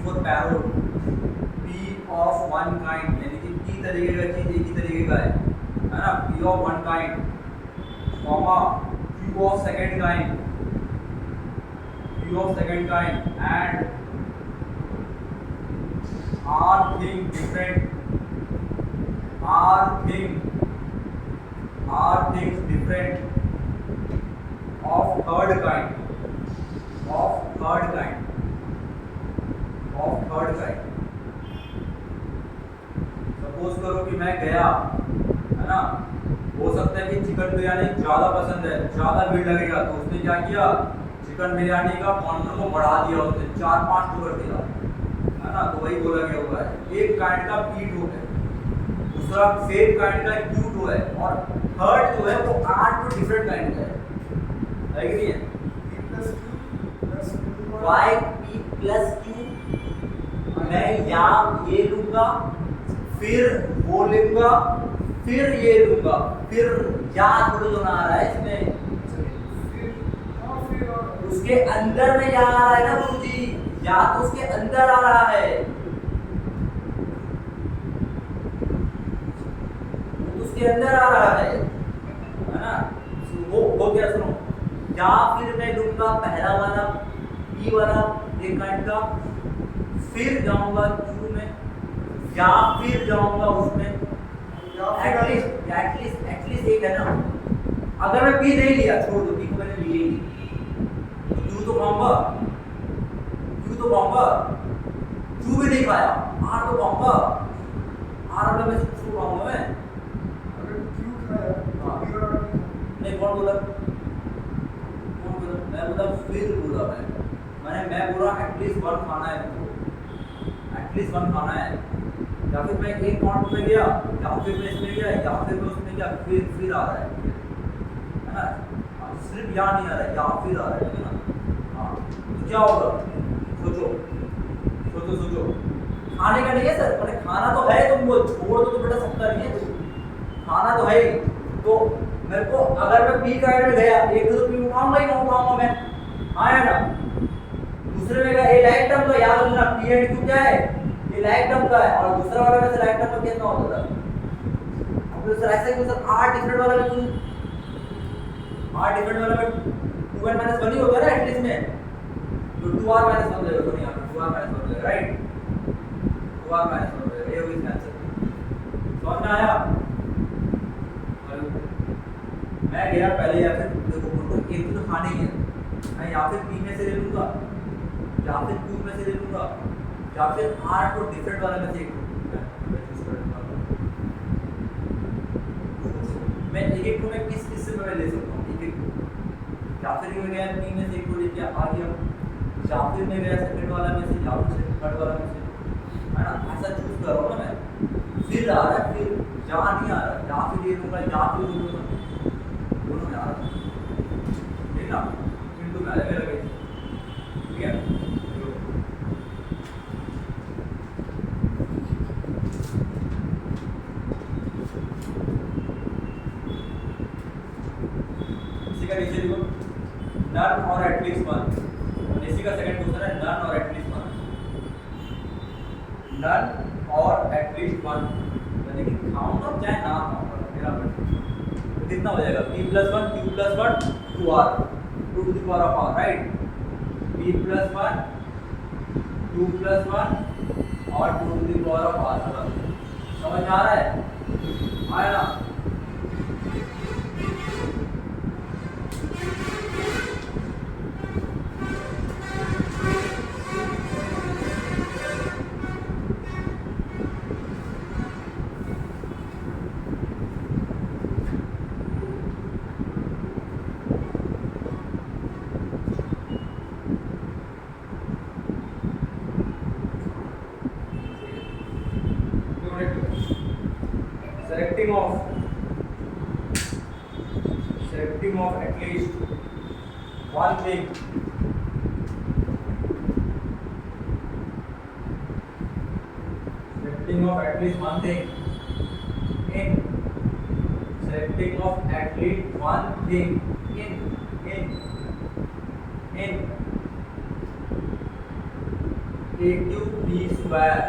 for parrot, p of one kind, यानी कि p तरीके का चीज एक ही तरीके का है ना? p of one kind comma q of second kind, q of second kind and r thing different, r things different of third kind, suppose करो कि मैं गया, है ना? हो सकता है कि चिकन बिरयानी ज़्यादा पसंद है, ज़्यादा भीड़ लगेगा, तो उसने क्या किया, चिकन बिरयानी का काउंटर को बढ़ा दिया, उसने 4-5 कर दिया, है ना? तो वही बोला गया हुआ है, एक काइंड का P2 है, दूसरा सेम काइंड का Q2 है, और थर्ड जो है वो 8 डिफरेंट काइंड का है कि नहीं है? y p plus q, मैं यहाँ ये लूँगा, फिर वो लूँगा, फिर ये लूंगा, फिर यहाँ थोड़ी जो ना आ रहा है इसमें, उसके अंदर में यहाँ आ रहा है ना गुरुजी, या तो उसके अंदर आ रहा है, उसके अंदर आ रहा है ना? वो क्या सुनो, या फिर मैं लूंगा पहला वाला ई वाला एक काइंड का, फिर जाऊंगा क्यू में, या फिर जाऊंगा उसमें, एटलीस्ट एक है ना? अगर मैं पी नहीं लिया, छोड़ दो, पी को मैंने लिए ही नहीं, तो क्यू तो पाऊंगा, क्यू भी नहीं पाया, आर तो पाऊंगा, आर वाला में से क्यू पाऊंगा मैं, अगर क्यू खाया नहीं, कौन बोला? मैं बोला फिर बोला मैं बोला एटलीस्ट वन खाना है तुमको, एटलीस्ट वन खाना है, या फिर मैं एक काउंट में गया, या फिर मैं इसमें गया, या फिर मैं उसमें गया, फिर आ रहा है ना? सिर्फ यहाँ नहीं आ रहा है, या फिर आ रहा है ना? हाँ, तो क्या होगा? सोचो, खाने का नहीं है सर, मैंने खाना तो है, तुम वो छोड़ दो तो बेटा सकता नहीं है, खाना तो है ही, तो मेरे को अगर मैं पी काइंड में गया, एक तो पी उठाऊंगा ही, उठाऊंगा मैं, हाँ या ना? दूसरे में गया, ये लाइक टर्म का याद रखना, पी एंड क्यू क्या है, ये लाइक टर्म का है, और दूसरा वाला में से लाइक टर्म का कितना होता है? अब तो सर ऐसे क्यों सर, आर डिफरेंट वाला में क्यों, आर डिफरेंट वाला में 2n - 1 ही होगा ना एटलीस्ट में, तो 2r - 1 हो जाएगा, तो नहीं आता 2r - 1 हो जाएगा, राइट? 2r - 1 हो जाएगा, ये होगी इसका आंसर, समझ में आया? मैं गया पहले, या फिर देखो उनको एक तो खाने ही है, मैं या फिर पी में से ले लूंगा, या फिर क्यू में से ले लूंगा, या फिर आर को डिफरेंट वाला में से मैं एक को मैं किस से मैं ले सकता हूँ, एक को, या फिर मैं गया पी में से एक को लेके आ गया, या फिर मैं गया सेकंड वाला में से, या फिर थर्ड वाला में से, है ना? ऐसा चूज कर रहा हूँ ना मैं, फिर आ रहा है, फिर यहाँ नहीं आ रहा, या फिर ये लूंगा, या फिर ये लूंगा, दोनों में आ रहा है, ठीक ना? बिल्कुल आ जाएगा, ठीक है? इसी का नीचे देखो, नन और एटलीस्ट वन, इसी का सेकंड क्वेश्चन है, नन और एटलीस्ट वन, नन और एटलीस्ट वन, यानी कि खाऊंगा चाहे ना खाऊंगा, मेरा तो कितना हो जाएगा, p + 1 q + 1 2r, 2 to the power of r, right? b plus 1 2 plus 1 और 2 to the power of r। समझ में आ रहा है? आया ना? Selecting of at least one thing selecting of at least one thing in selecting of at least one thing in a cube b square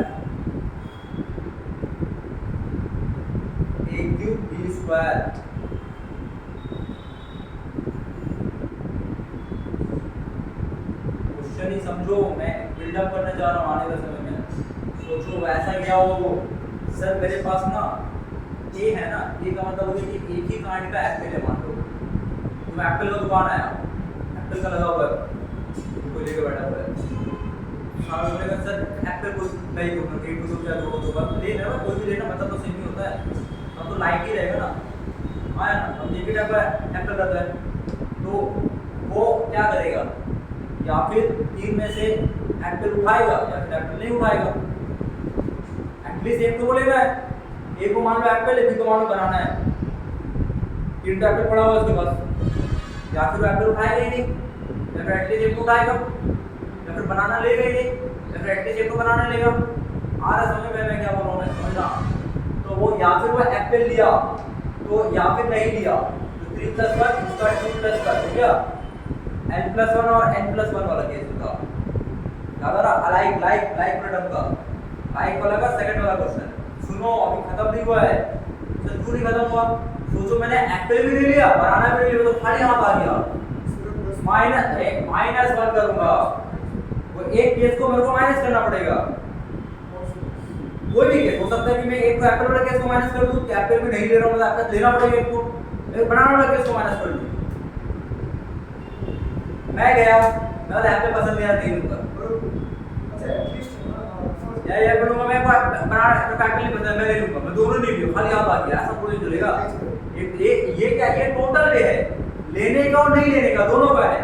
question ही समझो, मैं बिल्डअप करने जा रहा हूँ आने का समय में। सोचो वैसा क्या हो सर, मेरे पास ना ए है ना, ए का मतलब हो कि एक ही कांड का एप्पल है। मान लो तुम एप्पल का दुकान आया, एप्पल का लगा हुआ है, कोई लेके बैठा हुआ है। हाँ बोलेगा सर एप्पल को नहीं दूंगा, एक दो क्या दो ले लेना, कोई भी लेना मतलब तो सेम ही होता है, अब तो लाइक ही रहेगा ना। हाँ ना, अब एक ही टाइप का एप्पल रहता है, तो वो क्या करेगा, या फिर तीन में से एप्पल उठाएगा या फिर एप्पल नहीं उठाएगा। एटलीस्ट एक तो बोलेगा, एक को मान लो एप्पल है, बी को मान लो बनाना है, तीन तो एप्पल पड़ा हुआ उसके पास, या फिर एप्पल उठाएगा ही नहीं, या फिर एटलीस्ट एक को उठाएगा, या फिर बनाना लेगा ही नहीं, या फिर एटलीस्ट एक को बनाना लेगा। आ रहा समझ में मैं क्या बोल रहा हूँ, मैं समझना। तो वो या फिर वो एप्पल लिया तो या फिर नहीं लिया, तो 3 + 1 उसका 2 + 1 हो गया, n+1 और n+1 वाला केस होता। याद आ रहा, लाइक प्रोडक्ट का लाइक वाला का सेकंड वाला क्वेश्चन। सुनो अभी खत्म नहीं हुआ है, तो क्यों नहीं खत्म हुआ? सोचो मैंने एप्पल भी ले लिया, बनाना भी ले लिया, तो खाली हाथ आ गया, -1 करूंगा, वो एक केस को मेरे को माइनस करना पड़ेगा। कोई भी केस हो सकता है कि मैं एक को एप्पल वाला केस को माइनस कर दूं, कि एप्पल भी नहीं ले रहा हूं, मतलब एप्पल लेना पड़ेगा एक को, एक बनाना वाला केस को माइनस कर दूं। मैं गया, मैं एप्पल पसंद नहीं लूंगा, अच्छा एटलीस्ट या बोलूंगा मैं बनाना एप्पल नहीं पसंद, मैं ले लूंगा, मैं दोनों नहीं लूंगा, खाली हाथ आ गया, ऐसा कोई चलेगा? ये क्या, ये टोटल वे है, लेने का और नहीं लेने का दोनों का है।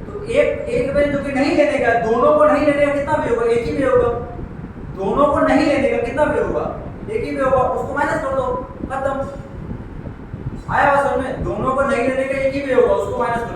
तो एक वे जो कि नहीं लेने का, दोनों को नहीं लेने का कितना वे होगा? एक ही वे होगा। दोनों को नहीं लेने का कितना वे होगा? एक ही वे होगा, उसको माइनस कर दो, खत्म। आया बात समझ में? दोनों को नहीं लेने का एक ही वे होगा, उसको माइनस कर दो।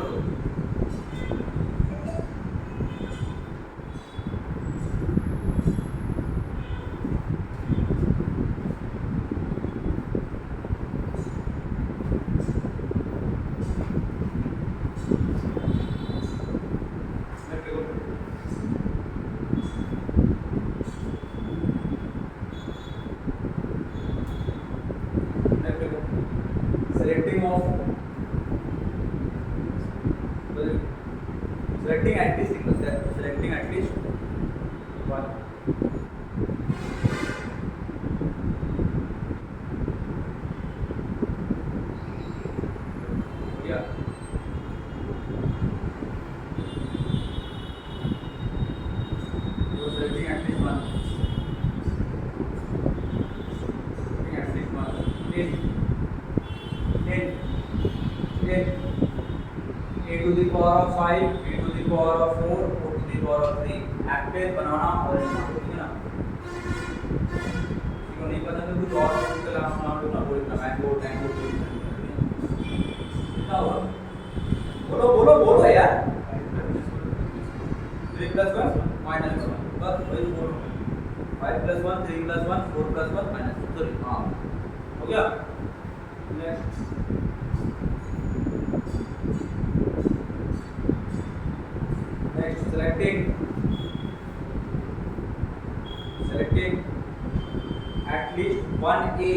Selecting at least one. Yeah. So selecting at least one. A to the power of 5, B to the power of 4, O to the power of 3। Apple banana और ठीक है ना? किसी को नहीं पता तो कुछ और उसका नाम लो ना, बोल ना मैंगो टैंगो कितना हुआ? बोलो यार। 3 + 1 -1, बस वही बोलो। 5 + 1 3 + 1 4 + 1 -1, सॉरी हाँ हो गया। Next selecting at least one A,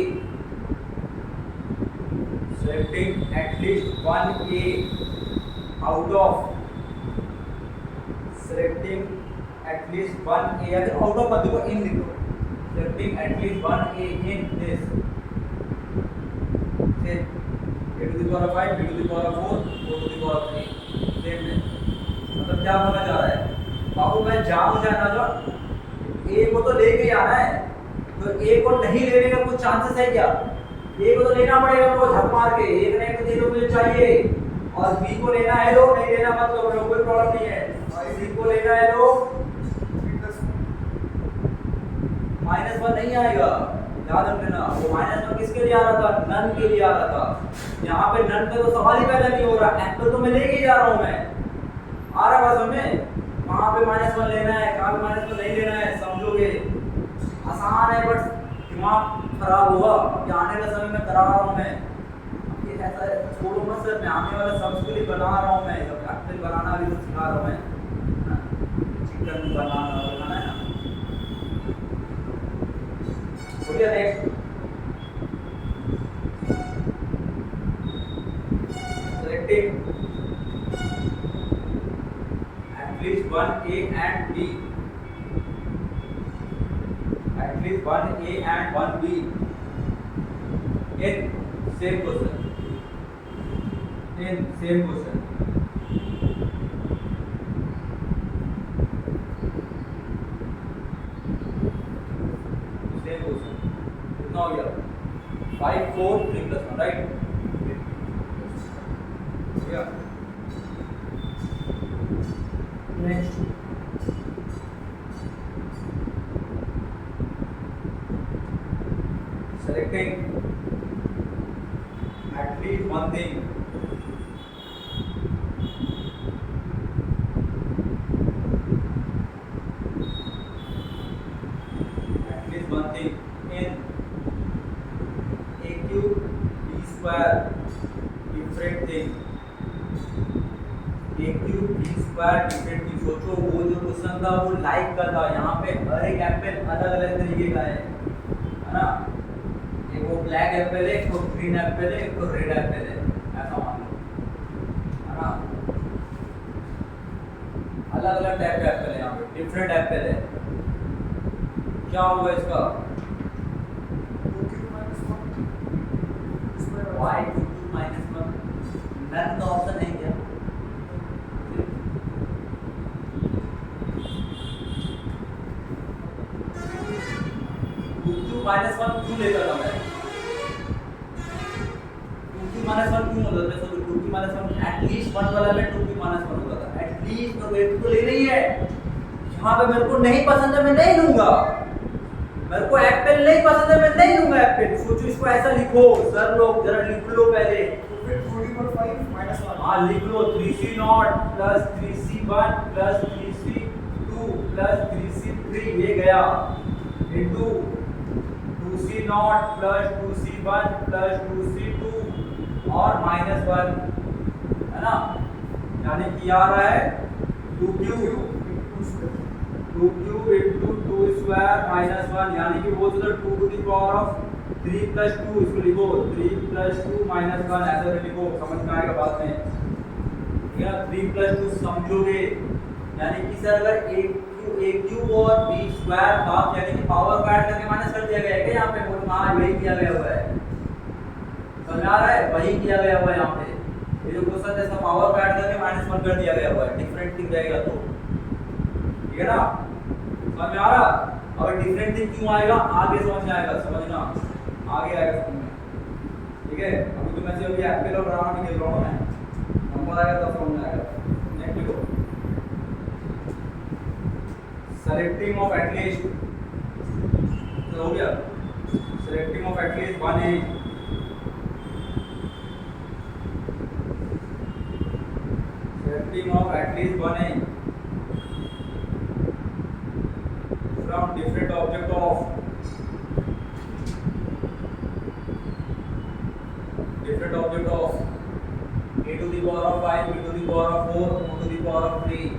selecting at least one A out of selecting at least one a या फिर आउट ऑफ मत देखो, इन लिखो, selecting at least one a in this, से a to the power of 5, b to the power of 4, o to the power of 3, same है। मतलब क्या बोला जा रहा है, बाबू मैं जाऊँ जाना जो a को तो लेके ही आना है, तो a को नहीं लेने का कुछ चांसेस है क्या? a को तो लेना पड़ेगा, तो झक मार के एक नहीं तो दे दो, मुझे चाहिए। और b को लेना है लो, नहीं लेना मत लो, कोई प्रॉब्लम नहीं है। और c को लेना है लो, -1 नहीं आएगा, याद रख लेना। वो -1 किसके लिए आ रहा था? नन के लिए आ रहा था। यहाँ पे नन का तो सवाल ही पैदा नहीं हो रहा, एप्पल तो मैं लेके ही जा रहा हूँ मैं, आ रहा बात समझ? कहाँ पे -1 लेना है, कहाँ पे -1 नहीं लेना है, समझोगे? आसान है, बट दिमाग खराब हुआ। अब आने का समय में करा रहा हूँ मैं, ये ऐसा छोड़ो मत सर, मैं आने वाला सब्ज के लिए बना रहा हूँ मैं, सब एप्पल बनाना भी तो सिखा रहा हूँ मैं, चिकन बनाना है ना। बोलिए next, selecting at least one A and B, at least one A and one B in same question, in same question, same question। कितना हो गया? 5 4 3 plus 1, right? Yeah. Next, selecting at least one thing, at least one thing in a cube b square, different thing, a cube b square different thing। सोचो वो जो question था वो like का था, यहाँ पे हर एक एप्पल अलग अलग तरीके का है ना? एक वो ब्लैक एप्पल है, एक तो ग्रीन एप्पल है, एक तो रेड एप्पल है, ऐसा मान लो, है ना? अलग अलग टाइप का एप्पल है, यहाँ पे डिफरेंट एप्पल है। क्या होगा इसका? y टू -1, नन का ऑप्शन है क्या? -1 क्यों लेता था मैं? 2q -1 क्यों होता था? तो 2q -1 एटलीस्ट 1 वाला में 2q -1 होता था, एटलीस्ट तो वेट तो लेना ही है। यहाँ पे मेरे को नहीं पसंद है मैं नहीं लूंगा, मेरे को एप्पल नहीं पसंद है मैं नहीं लूंगा एप्पल। सोचो इसको ऐसा लिखो, सर लोग जरा लिख लो पहले, हाँ लिख लो, 3c0 plus 3c1 plus 3c2 plus 3c3 ये गया into 2c0 plus 2c1 plus 2c2 और -1, है ना? यानी कि आ रहा है 2q into 2 square -1, यानी कि वो तो 2 to the power of 3 plus 2, इसको लिखो 3 plus 2 minus 1, ऐसा लिखो, समझ में आएगा बाद में, ठीक है? 3 plus 2 समझोगे, यानी कि सर अगर a क्यूब और b स्क्वायर था, यानी कि पावर को ऐड करके माइनस कर दिया गया है क्या यहाँ पे? बोलो हाँ वही किया गया हुआ है, समझ आ रहा है? वही किया गया हुआ है यहाँ पे, ये जो क्वेश्चन है इसका पावर को ऐड करके -1 कर दिया गया हुआ है, डिफरेंट थिंग रहेगा तो, ठीक है ना? समझ में आ रहा? और डिफरेंट थिंग क्यों आएगा आगे समझ में आएगा, समझना आगे आएगा समझ में, ठीक है? अभी तो मैं सिर्फ ये एप्पल और ड्रामा नहीं खेल रहा हूँ मैं, नंबर आएगा तो समझ में आएगा। नेक्स्ट लिखो, सेलेक्टिंग ऑफ एटलीस्ट, हो गया, selecting of at least 1 A, selecting of at least 1 A from different object of a to the power of 5, b to the power of 4, o to the power of 3,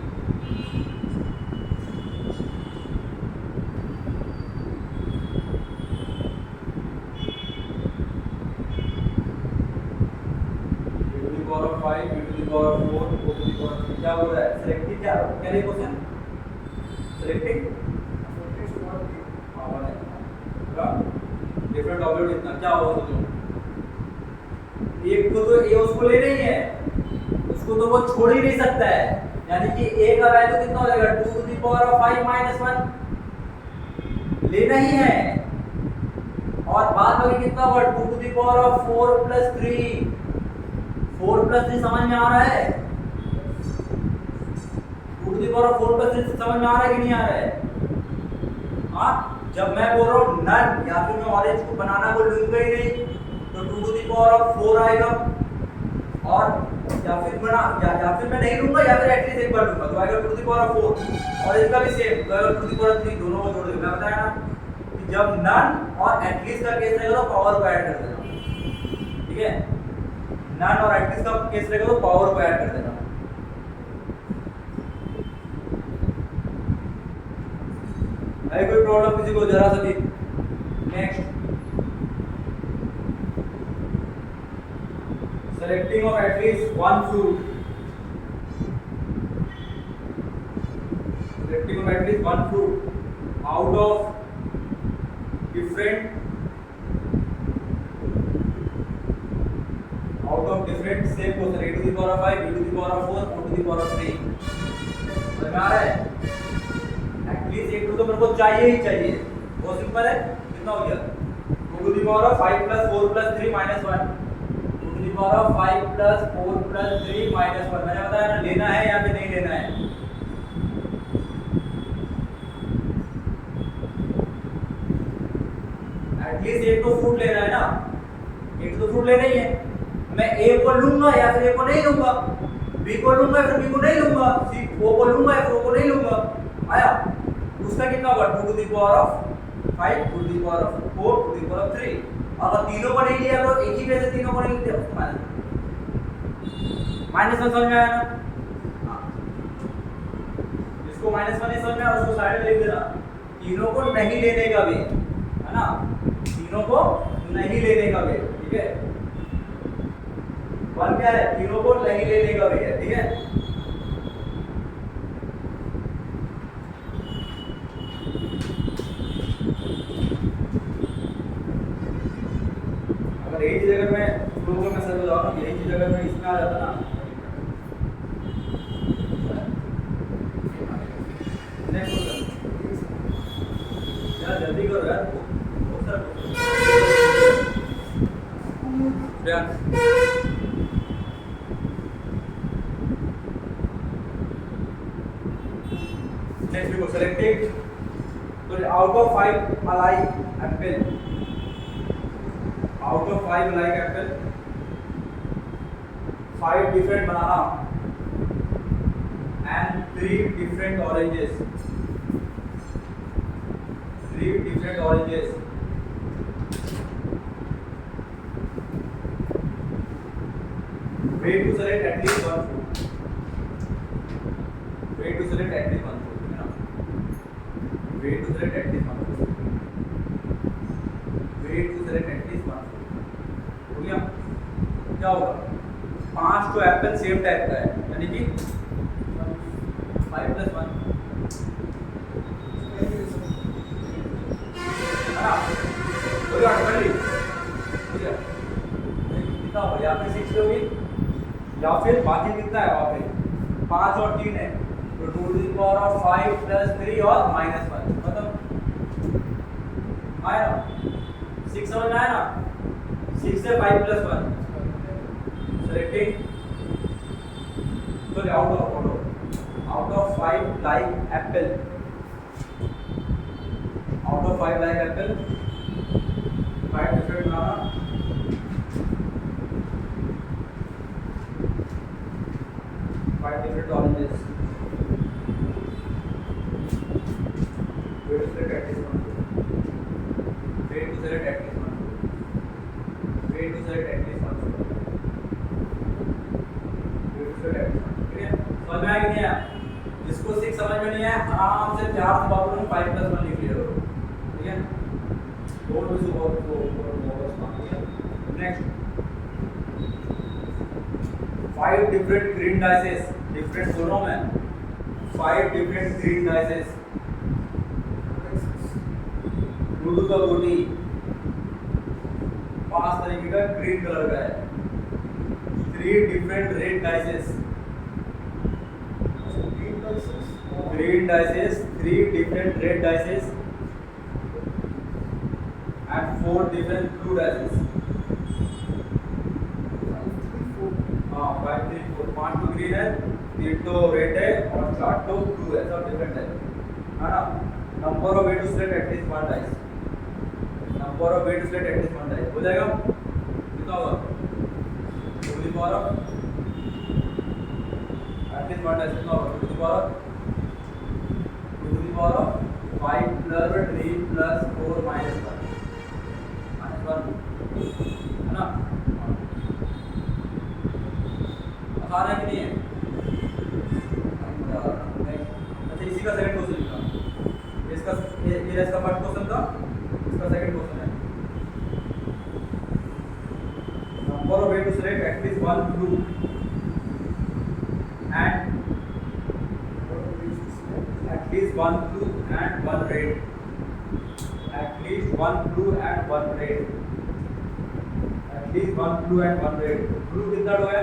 a to the power of 5, b to the power of 4, o to the power of 3। क्या हो रहा है? Selective क्या है question? Selecting different object इतना क्या होगा सोचो, एक को तो ए उसको ले नहीं है, उसको तो वो छोड़ ही नहीं सकता है, यानी कि a का वैल्यू कितना हो जाएगा 2 to the power of 5 minus 1 लेना ही है, और बाद में कितना होगा 2 to the power of 4 plus 3, 4 plus 3 समझ में आ रहा है, 2 to the power of 4 plus 3 समझ में आ रहा है कि नहीं आ रहा है? हाँ, जब मैं बोल रहा हूँ नन या फिर मैं ऑरेंज को बनाना को लूंगा ही नहीं तो 2 to the power of 4 आएगा, और या फिर मैं नहीं लूंगा या फिर एटलीस्ट एक बार लूंगा तो आएगा 2 to the power of 4, और इसका भी सेम तो आएगा 2 to the power of 3, दोनों को जोड़ देना। मैं बताया ना कि जब नन और एटलीस्ट का केस रहेगा तो पावर को ऐड कर देना, ठीक है, नन और एटलीस्ट का केस रहेगा तो पावर को ऐड कर देना। है कोई प्रॉब्लम किसी को जरा सा भी? Next, selecting of at least one fruit, selecting of at least one fruit out of different shape को a to the power of 5, b to the power of 4, o to the power of 3 समझ में आ रहा है? At least एक तो मेरे को चाहिए ही चाहिए, बहुत सिंपल है, कितना हो गया 2 to the power of 5 plus 4 plus 3 minus 1, 2 to the power of 5 plus 4 plus 3 minus 1, मैंने बताया ना लेना है या फिर नहीं लेना है। एटलीस्ट एक तो फ्रूट लेना है ना, एक तो फ्रूट लेना ही है, मैं ए को लूंगा या फिर ए को नहीं लूंगा, बी को लूंगा या फिर बी को नहीं लूंगा, सी ओ को लूंगा या फिर ओ को नहीं लूंगा, आया उसका कितना होगा 2 to the power of 5, 2 to the power of 4, 2 to the power of 3, अगर तीनों को नहीं लिया तो एक ही वजह से तीनों को नहीं लिया उसको माइनस वन समझ में आया ना? हाँ, इसको माइनस वन नहीं समझ में आया उसको साइड में लिख देना, तीनों को नहीं लेने का भी है ना, तीनों को नहीं लेने का भी, ठीक है, वन क्या है तीनों को नहीं लेने का भी है, ठीक है। यही चीज अगर मैं लोगों को मैसेज बताऊं ना, यही चीज अगर मैं इसमें आ जाता ना, नेक्स्ट यार जल्दी करो यार, बहुत सारा नेक्स्ट को सेलेक्टेड तो out of 5 alike apple, out of 5 like apple, 5 different banana and 3 different oranges, 3 different oranges, way to select at least one fruit, way to select at least one fruit, है ना, way to select at least one fruit, way to select at least one fruit, क्या होगा 5 तो Apple same type का है, यानी कि 5 plus 1 कितना होगा, या फिर 6 होगी या फिर बाकी कितना है वहाँ पे 5 और 3 है तो 2 to the power of 5 plus 3 और -1 मतलब आया ना, 6 समझ में आया ना, 6 से 5 plus 1 selecting so out of 5 like apple, out of 5 like apple 5 different banana, 5 different oranges, where to select at least one, where to select at least one, where to select at least one, समझ में आया कि नहीं आया? जिसको 6 समझ में नहीं आया आराम से प्यार से बात करूँ 5 plus 1 लिख लिया करो, ठीक है, और भी next 5 different green dices, different दोनों में 5 different green dices, गुड का गोटी 5 तरीके का ग्रीन कलर का है, 3 different red dices, green dices, 3 different red dices and 4 different blue dices. हाँ 5 3 4 5 तो ग्रीन है, 3 तो रेड है और 4 तो ब्लू है, सब डिफरेंट है ना। Number of way to select at least 1 dice, number of way to select at least 1 dice हो जाएगा कितना होगा, to the power of at least 1 dice कितना होगा, to the power of 5 plus 3 plus 4 minus 1 है ना। आसान है कि नहीं है? अच्छा इसी का सेकंड क्वेश्चन लिखा, इसका ये इसका फर्स्ट क्वेश्चन था, इसका सेकंड क्वेश्चन है number of way to select at least 1 blue and at least 1 blue and 1 red, at least 1 blue and 1 red, at least 1 blue and 1 red. blue कितना तो है,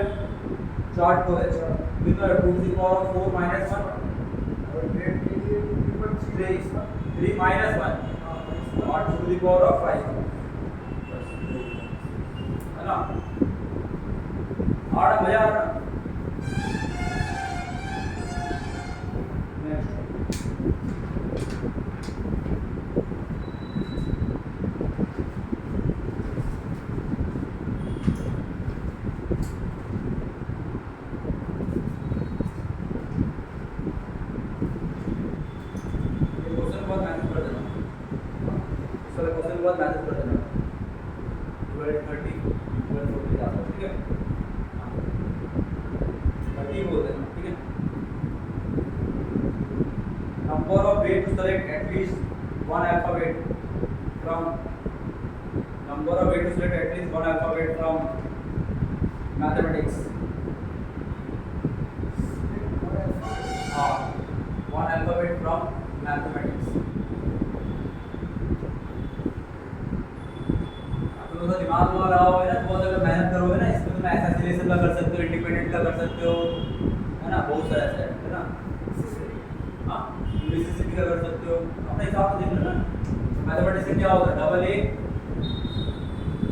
4 तो है, कितना है, 2 to the power of 4 minus 1 और red के लिए 3 minus 1 और 2 to the power of 5 है ना। और मजा आ रहा है। बहुत मैनेज कर देना, 12 30 12 40 जाता है, ठीक है 30 बोल देना, ठीक है। Number of way to select at least 1 alphabet from, number of way to select at least 1 alphabet from mathematics, हाँ 1 अल्फाबेट फ्रॉम मैथमेटिक्स। तो दिमाग में रहा होगा ना, बहुत अगर मेहनत करोगे ना इसमें, तुम एसोसिएशन का कर सकते हो, इंडिपेंडेंट का कर सकते हो, है ना, बहुत सारा है ना, हाँ यूनिवर्सिटी का कर सकते हो, अपने हिसाब से देख लेना। मैथमेटिक्स में क्या होता है, double A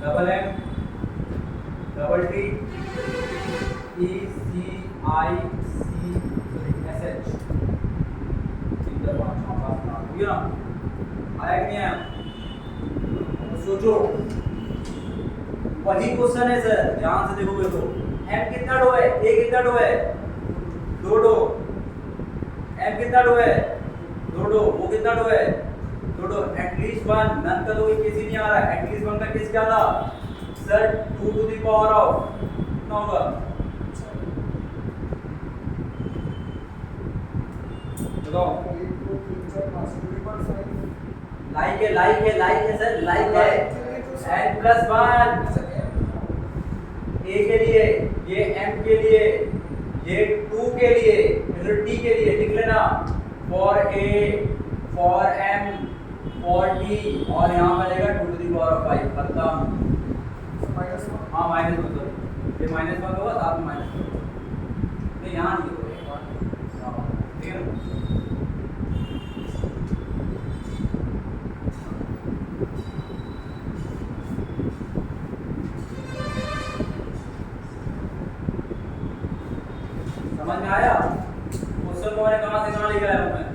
double M double T E C I C S H, आया कि नहीं आया, तो सोचो वही क्वेश्चन है सर, ध्यान से देखोगे तो m कितना डो है, a कितना डो है, 2 डो, m कितना डो है, 2 डो, वो कितना डो है, 2 डो, एटलीस्ट 1, नन का तो कोई केस ही नहीं आ रहा है, एटलीस्ट 1 का केस क्या था sir, 2 to the power of कितना होगा, बताओ, लाइक है सर, लाइक है n प्लस 1 a के लिए, ये m के लिए, ये 2 के लिए, इधर t के लिए लिख लेना, for a for m for t, और यहाँ मिलेगा 2 टू द पावर ऑफ 5 खत्म। हाँ माइनस 1, सॉरी ये माइनस 1 होगा, साथ में माइनस 1 नहीं, यहाँ नहीं होगा, ठीक है ना। समझ में आया क्वेश्चन को मैंने कहां से कहां लेकर आया हूं मैं,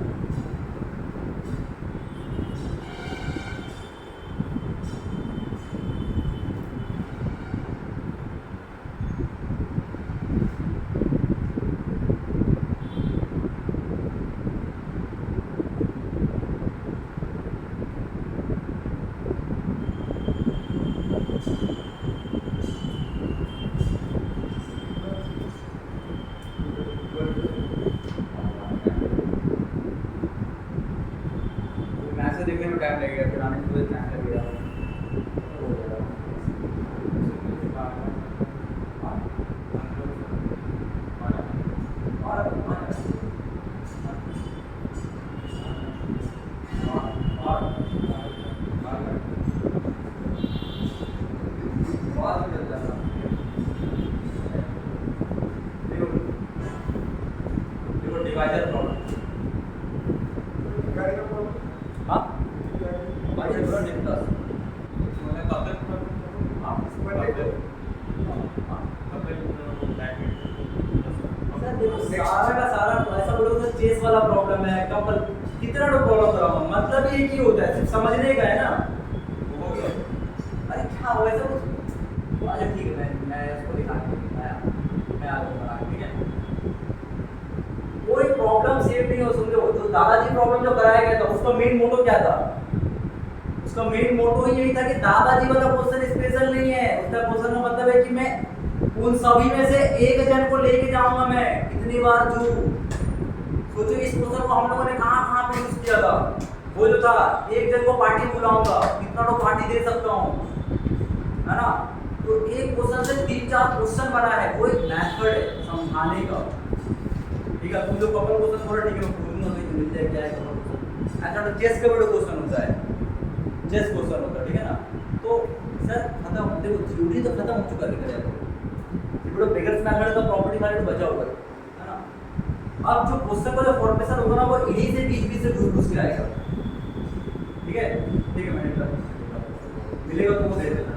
देखने में टाइम लगेगा, फिर आने में टाइम लगेगा, सारा का सारा ऐसा बोलो तो चेस वाला प्रॉब्लम है, कपल कितना तो प्रॉब्लम कर रहा हूँ, मतलब ये ही होता है, सिर्फ समझने का है ना। हो गया। अरे क्या हो ऐसा कुछ, अच्छा ठीक है, मैं इसको दिखा दूंगा, मैं आ जाऊंगा, ठीक है। कोई प्रॉब्लम सेव नहीं हो, समझो तो दादाजी प्रॉब्लम जो कराया गया था उसका मेन मोटो क्या था, उसका मेन मोटो यही था कि दादाजी वाला क्वेश्चन स्पेशल नहीं है, उसका क्वेश्चन का मतलब है कि मैं उन सभी में से एक जन को लेके जाऊंगा, मैं कितनी बार जू। सोचो इस क्वेश्चन को हम लोगों ने कहां पे यूज किया था, वो जो था एक जन को पार्टी बुलाऊंगा, कितना तो पार्टी दे सकता हूं, है ना। तो एक क्वेश्चन से 3-4 क्वेश्चन बना है, वो एक मेथड है समझाने का, ठीक है। तुम जो कपल क्वेश्चन थोड़ा ठीक है, मैं बोलूंगा तो मिल जाए क्या है कपल क्वेश्चन, ऐसा तो चेस का बड़ा क्वेश्चन होता है, चेस क्वेश्चन होता है, ठीक है ना। तो सर खत्म, देखो थ्योरी तो खत्म हो चुका है, बड़ा बेगर्स मेथड का प्रॉपर्टी वाले तो बचा हुआ है ना। अब जो क्वेश्चन का जो फॉर्मेशन होगा ना वो इन्हीं से बीच से ढूंढ के आएगा, ठीक है। ठीक है, मैंने मिलेगा तो वो दे देना,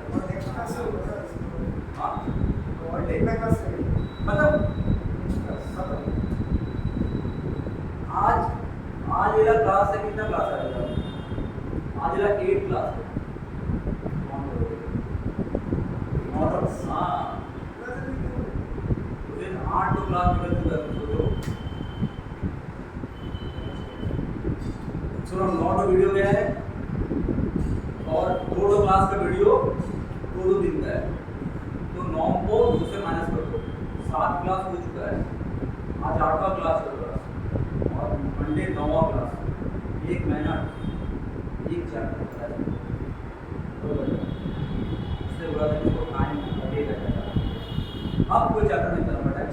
हाँ मतलब आज मेरा क्लास है, कितना क्लास है आज मेरा 8 क्लास है, हाँ 8 तो क्लास निकल चुका है, सोचो सुनो 9 वीडियो गया है और 2 क्लास का वीडियो 2 दिन का है, तो 9 को 2 से माइनस कर दो, 7 क्लास हो चुका है, आज 8वां क्लास कर रहा और मंडे 9वां क्लास, 1 महीना 1 चैप्टर है, इससे बड़ा दिन को टाइम लगेगा, अब कोई चैप्टर नहीं करना पड़ता है,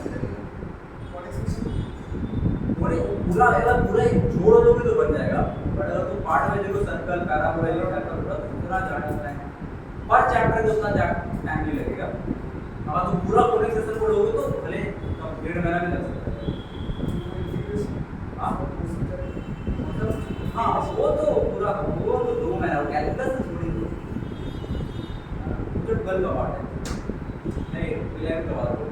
पूरा अगर पूरा जोड़ लोगे तो बन जाएगा, बट अगर तुम पार्ट में देखो सर्कल पैराबोला ये चैप्टर पूरा तो इतना ज़्यादा टाइम पर चैप्टर को उतना टाइम नहीं लगेगा। अगर तुम पूरा कोडिंग सेशन को लोगे तो भले 1.5 महीना भी लग सकता है, हाँ वो तो पूरा वो तो 2 महीना हो कैलकुलस छोड़ी दो, जो 12 का पार्ट है, नहीं 11 का पार्ट है,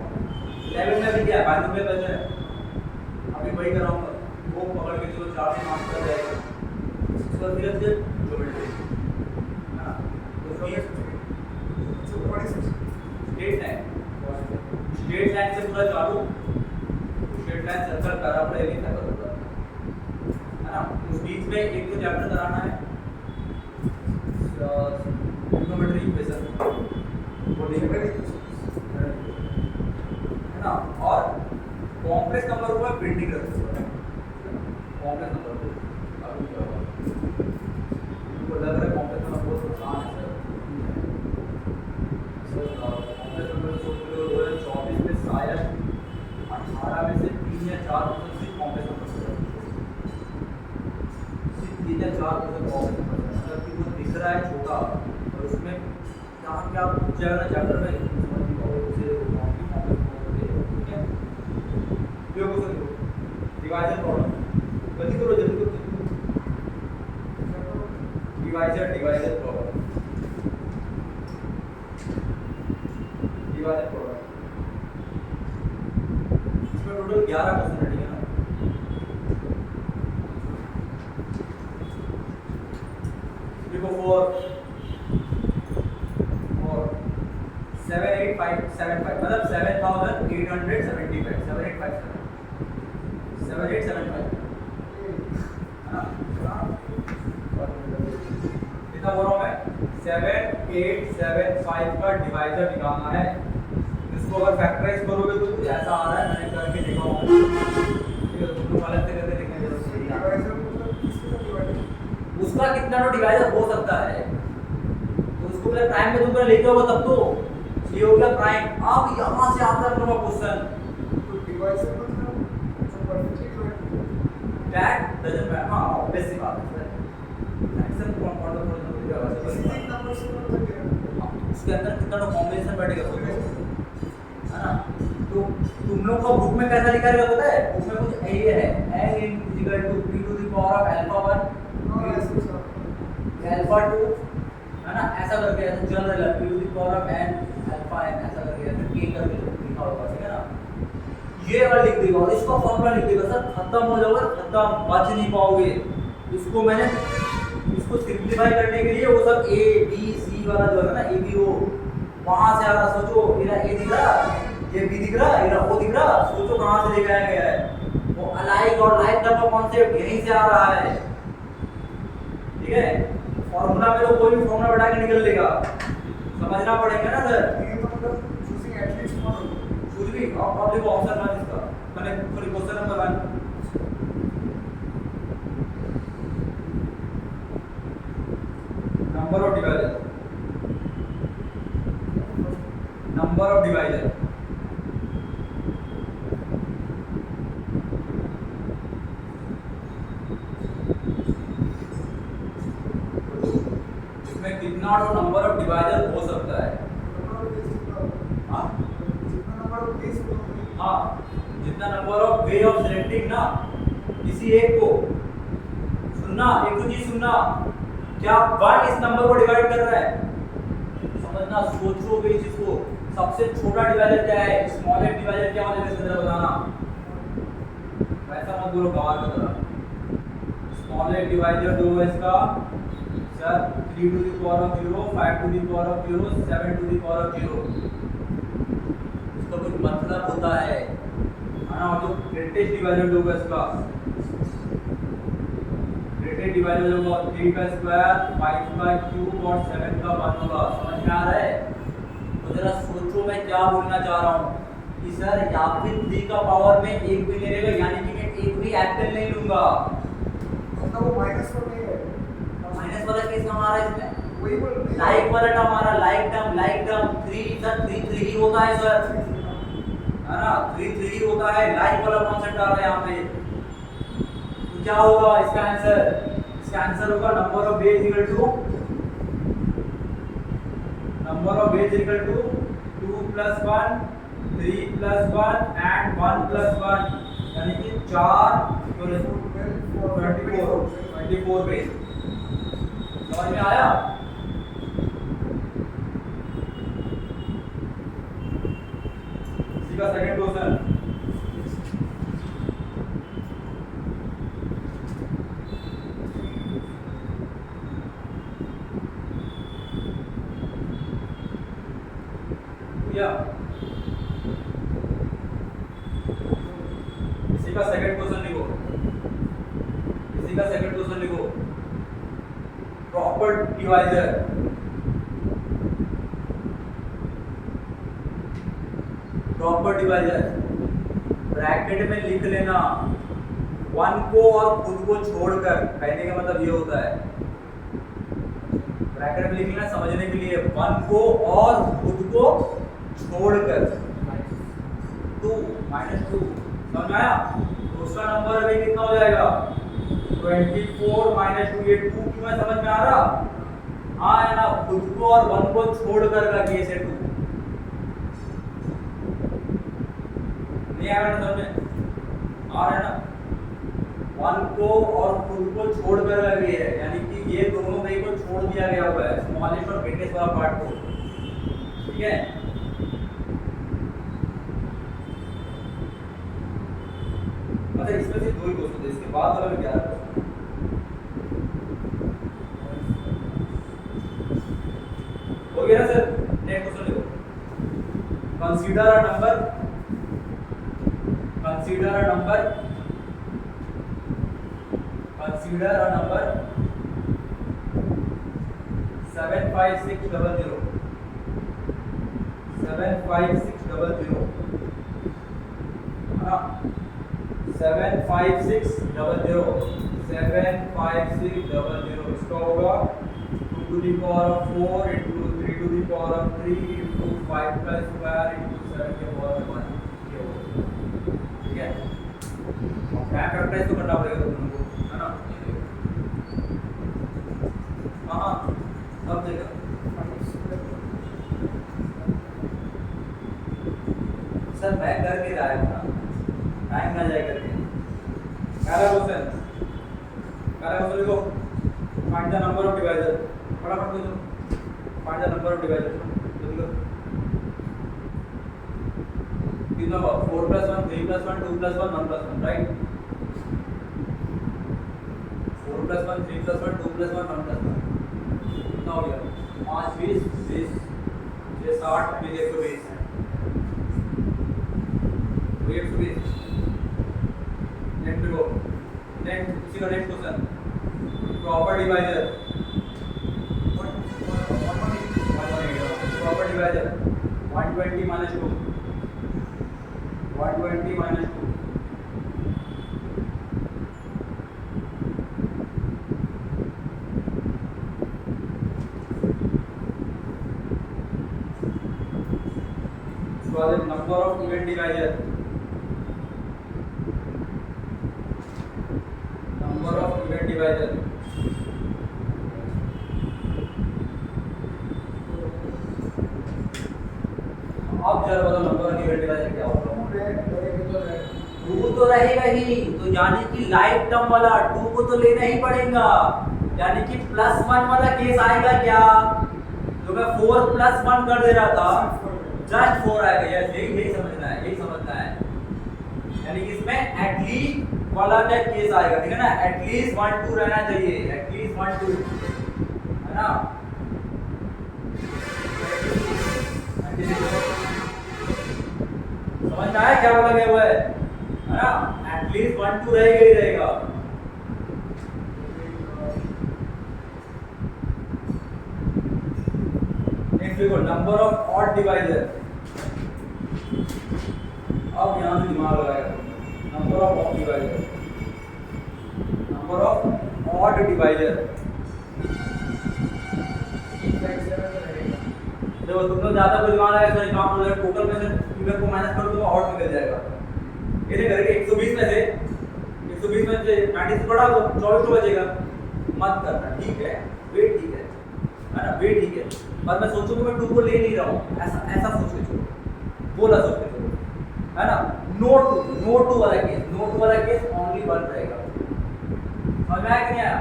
11 में भी क्या 5 रुपये बचे हैं, अभी वही कराऊंगा, वो पकड़ के चलो 4 से 5 कर जाएगा, उसका धीरे धीरे ज्योमेट्री है ना, तो स्ट्रेट लाइन से पूरा चालू, स्ट्रेट लाइन सर्कल पैराबोला ये नहीं होगा, है ना। उस बीच में एक तो चैप्टर कराना है ट्रिग्नोमेट्री इक्वेशन, वो है ना, और कॉम्प्लेक्स नंबर को प्रिंटिंग करते हैं, कॉम्प्लेक्स नंबर को अभी क्या होगा उनको लग रहा है कॉम्प्लेक्स नंबर बहुत आसान है सर, कॉम्प्लेक्स नंबर सोच लो 2024 में शायद 18 में से 3 या 4 सिर्फ कॉम्प्लेक्स नंबर सिर्फ 3 या 4 कॉम्प्लेक्स नंबर, मतलब कि वो दिख रहा है छोटा और उसमें क्या क्या पूछ जाएगा चैप्टर में समझ नहीं पाओगे, उसे डिवाइजर प्रॉब्लम जल्दी करो डिवाइजर प्रॉब्लम, डिवाइजर प्रॉब्लम इसमें टोटल 11 क्वेश्चन है, ठीक है ना। देखो 4 7875 मतलब 7875 7875 कितना बोल रहा हूँ मैं, 7875 का डिवाइजर निकालना है, इसको अगर फैक्टराइज करोगे तो कुछ ऐसा आ रहा है, मैंने करके देखा हूँ, तुम अलग से करके देखने की जरूरत नहीं, उसका कितना तो डिवाइजर हो सकता है, तो उसको पहले प्राइम में तुम लेके होगा तब तो ये हो गया प्राइम। अब यहाँ से आता है तुम्हारा क्वेश्चन, तो डिवाइजर मतलब दैट डजंट मैटर, हाँ ऑब्वियस सी बात है, एक्शन कौन कौन उसके अंदर कितना तो कॉम्बिनेशन बैठेगा है ना। तो तुम लोग को बुक में कैसा लिखा रहेगा पता है, बुक में कुछ ये है n = p to the power of alpha 1 alpha 2 है ना, ऐसा करके ऐसा चल रहा है p to the power of n alpha n ऐसा करके ऐसे k करके लिखा होगा, ठीक है ना। ये वाला लिख देगा और इसका फॉर्मूला लिख देगा। सर खत्म हो जाओगे, खत्म, बच नहीं पाओगे। इसको मैंने इसको सिंप्लीफाई करने के लिए वो सब ए बी सी वाला जो है ना ए बी ओ वहां से आ रहा। सोचो मेरा ए दिख रहा, ये बी दिख रहा, मेरा ओ दिख रहा, सोचो कहां से लेके आया गया है। वो अलाइक और लाइक टर्म का कॉन्सेप्ट यहीं से आ रहा है। ठीक है, फॉर्मूला में तो कोई भी फॉर्मूला बढ़ा के निकल लेगा, समझना पड़ेगा ना सर। ये मतलब चूजिंग एटलीस्ट वन कुछ भी आप देखो ऑप्शन वन इसका मैंने sorry question number 1 number of divisor, number of divisor इसमें कितना तो नंबर ऑफ डिवाइजर हो सकता है। हाँ हाँ, जितना number of way of selecting ना किसी एक को सुनना, एक तो चीज सुनना, क्या वन इस नंबर को डिवाइड कर रहा है, समझना, सोचोगे इस चीज को। सबसे छोटा डिवाइजर क्या है, स्मॉलेस्ट डिवाइजर क्या होगा, जरा बताना, वैसा मत बोलो गवार की तरह। स्मॉलेस्ट डिवाइजर जो है इसका sir 3 to the power of 0, 5 to the power of 0, 7 to the power of 0, इसका कुछ मतलब होता है ना। और जो ग्रेटेस्ट डिवाइजर जो होगा इसका ग्रेटेस्ट डिवाइजर जो होगा 3 का स्क्वायर, 5 का क्यूब और 7 का 1 होगा। समझ में आ रहा है? तो जरा सोचो मैं क्या बोलना चाह रहा हूँ कि सर या फिर 3 का पावर में एक भी ले लेगा, यानी कि मैं एक भी एप्पल नहीं लूंगा। मतलब वो माइनस में नहीं है, माइनस वाला केस हमारा इसमें वही बोल रहे हैं। लाइक वाला टर्म हमारा, लाइक टर्म 3 सर 3 ही होता है सर, है ना, 3 ही होता है। लाइक वाला कॉन्सेप्ट आ रहा है यहाँ पे। तो क्या होगा इसका आंसर? इसका आंसर होगा number of ways equal to 2 plus 1, 3 plus 1 and 1 plus 1, यानी कि 24 बेस। समझ में आया? इसी का सेकंड क्वेश्चन, इसी का सेकंड क्वेश्चन लिखो, इसी का सेकंड क्वेश्चन लिखो। Proper divisor, proper divisor bracket में लिख लेना 1 को और खुद को छोड़कर। कहने का मतलब ये होता है, ब्रैकेट में लिख लेना समझने के लिए, 1 को और खुद को छोड़कर 2 -2। समझ में आया? दूसरा नंबर अभी कितना हो जाएगा 24 -2, ये 2 क्यों है, समझ में आ रहा? हाँ है ना, खुद को और 1 को छोड़कर का केस है 2। नहीं आ रहा समझ में? आ रहा है ना, 1 को और खुद को छोड़कर का भी है, यानी कि ये दोनों कहीं को छोड़ दिया गया हुआ है, स्मॉलेस्ट और ग्रेटेस्ट वाला पार्ट को। ठीक है, मतलब इसमें से 2 ही क्वेश्चन थे, इसके बाद वाला में 11 क्वेश्चन। हो गया ना सर? नेक्स्ट क्वेश्चन देखो, कंसीडर अ नंबर 75600, 75600, हाँ 75600, 75600, इसका होगा 2 to the power of 4 into 3 to the power of 3 into 5 का स्क्वायर into 7 के पावर में 1, ये होगा। ठीक है, क्या फैक्टराइज तो करना पड़ेगा तुम लोगों को, है ना? हाँ अब देखो सर मैं करके आया हूँ ना, टाइम ना जाए करके। पहला क्वेश्चन लिखो, find the number of divisor, फटाफट लिखो, find the number of divisor. कितना हुआ 4 + 1 3 + 1 2 + 1 1 + 1 राइट 4 + 1 3 + 1 2 + 1 1 + 1 कितना हो गया 5 20 20 ये 60 फिर 120 है तो 120 नेक्स्ट देखो नेक्स्ट उसी का next question proper divisor proper divisor 120 - 2 120 - 2 उसके बाद number of event divisor number of event divisor अब जरा बताओ नंबर ऑफ इवेंट डिवाइजर क्या होगा टू तो रहेगा ही तो यानी कि लाइफ टर्म वाला 2 को तो लेना ही पड़ेगा यानी कि +1 वाला केस आएगा क्या जो मैं 4 + 1 कर दे रहा था जस्ट 4 आएगा यस यही समझना है यानी कि इसमें एटलीस्ट वाला क्या केस आएगा ठीक है ना एटलीस्ट 1 2 रहना चाहिए एटलीस्ट 1 2 है ना समझ में आया क्या बोला गया हुआ है ना एटलीस्ट 1 2 रहेगा ही रहेगा नेक्स्ट देखो नंबर ऑफ ऑड डिवाइजर अब यहां से दिमाग लगाएगा number of odd divisor number of odd divisor देखो तुम लोग ज्यादा कोई दिमाग लगाएगा तो काम हो जाएगा टोटल में से इवेंट को माइनस करो तो ऑड निकल जाएगा ये नहीं करेंगे 120 में से 120 में से 90 से बढ़ा दो 24 तो बचेगा मत करना ठीक है वेट ठीक है ना वेट ठीक है पर मैं सोचूं कि मैं 2 को ले नहीं रहा हूं ऐसा सोच के चलो बोला सोच के चलो है ना नो टू वाला केस ओनली 1 रहेगा समझ में आया कि नहीं आया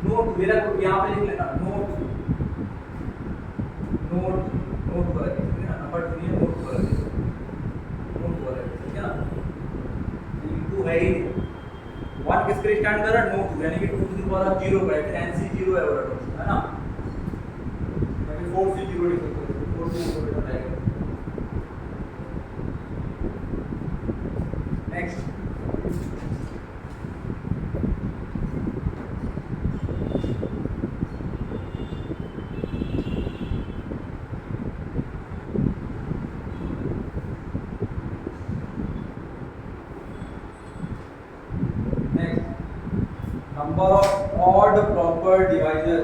नो टू मेरा यहां पे लिख लेना नो टू वाला केस ठीक है ना नंबर 2 नहीं नोट वाला केस ठीक है ना 2 है ही 1 किसके लिए स्टैंड कर रहा है नो 2 यानी कि 2 की पावर 0 का है एनसी 0 है वाला है ना यानी 4 से 0 लिख सकते हो 4 से 0 बताएगा next number of odd proper divisor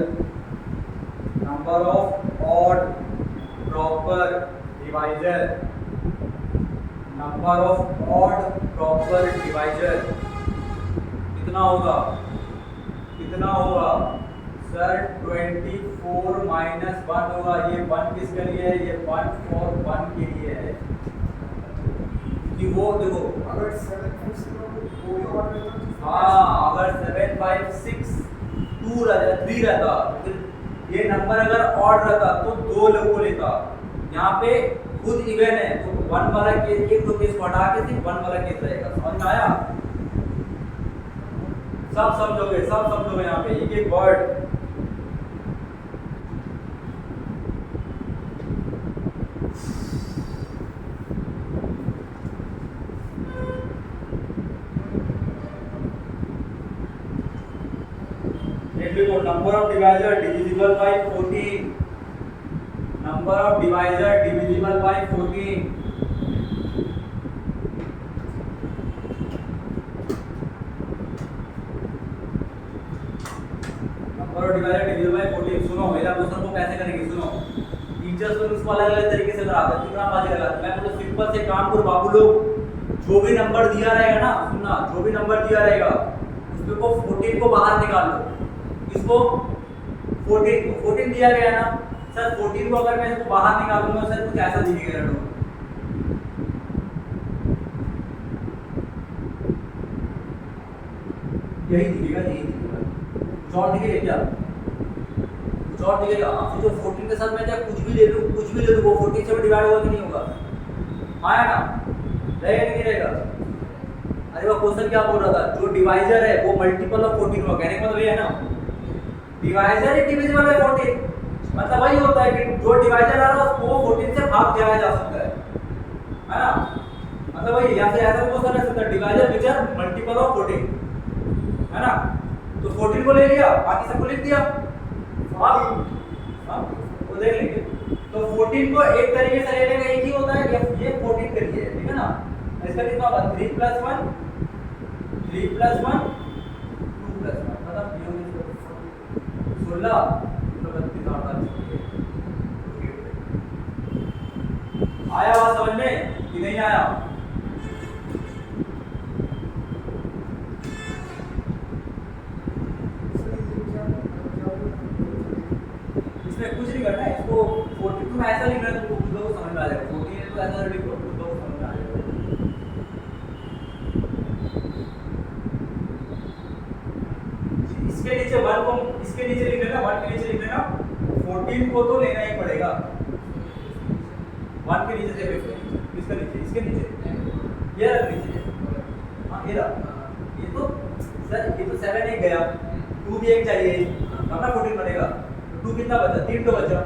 number of odd proper divisor number of odd proper divisor कितना होगा सर 24 - 1 होगा ये 1 किसके लिए है ये 1 और 1 के लिए है कि वो देखो अगर 7 हाँ अगर 7 5 6 2 रहता 3 रहता ये नंबर अगर ऑड रहता तो 2 लोगों को लेता यहाँ पे खुद इवन है तो 1 वाला केस एक दो केस को हटा के सिर्फ 1 वाला केस रहेगा समझ में आया सब समझोगे यहाँ पे एक वर्ड देखो number of divisor divisible by 14 number of divisor divisible by 14 number of divisor divisible by 14 सुनो मेरा क्वेश्चन को कैसे करेंगे सुनो टीचर्स लोग इसको अलग-अलग तरीके से कराते हैं कितना बाजी लगाते हैं मैं बोलो सिंपल से काम करो बाबू लोग जो भी नंबर दिया रहेगा ना सुनना जो भी नंबर दिया रहेगा उसमें को 14 को बाहर निकाल लो इसको 14 दिया गया ना सर 14 को अगर मैं इसको बाहर निकालूंगा सर कुछ ऐसा दिखेगा ना यही दिखेगा कुछ और दिखेगा क्या कुछ और दिखेगा फिर जो 14 के साथ मैं चाहे कुछ भी ले लूँ वो 14 से डिवाइड होगा कि नहीं होगा आया ना रहेगा कि नहीं रहेगा? अरे वो क्वेश्चन क्या बोल रहा था, जो डिवाइजर है वो मल्टीपल ऑफ 14 होगा, कहने का मतलब ये है ना डिवाइजर डिविजिबल बाय 14, मतलब वही होता है कि जो डिवाइजर आ रहा है उसको 14 से भाग दिया जा सकता है ना, मतलब वही या फिर ऐसा क्वेश्चन है सकता divisor which are multiple of 14, है ना, तो 14 को ले लिया, बाकी सबको लिख दिया, हाँ तो देख लेंगे। तो 14 को एक तरीके से लेने का एक ही होता है, ये 14 के लिए, ठीक है ना, इसका कितना होगा 3 + 1 3 + 1 2 + 1 मतलब ये हो गया 16 आया बात समझ में कि नहीं आया? इसमें कुछ नहीं करना है, इसको 42 में ऐसा लिखना है, तुमको खुद को समझ में आ जाएगा, 14 है तो ऐसा लिखो, खुद को समझ में आ जाएगा। इसके नीचे 1 को इसके नीचे लिख लेना, 1 के नीचे लिख लेना, 14 को तो लेना ही पड़ेगा, 1 के नीचे से इसके नीचे, इसके नीचे ये रख नीचे, हाँ ये रहा, ये तो सर ये तो 7 एक गया, 2 भी एक चाहिए, अपना 14 बनेगा, तो 2 कितना बचा, 3 तो बचा,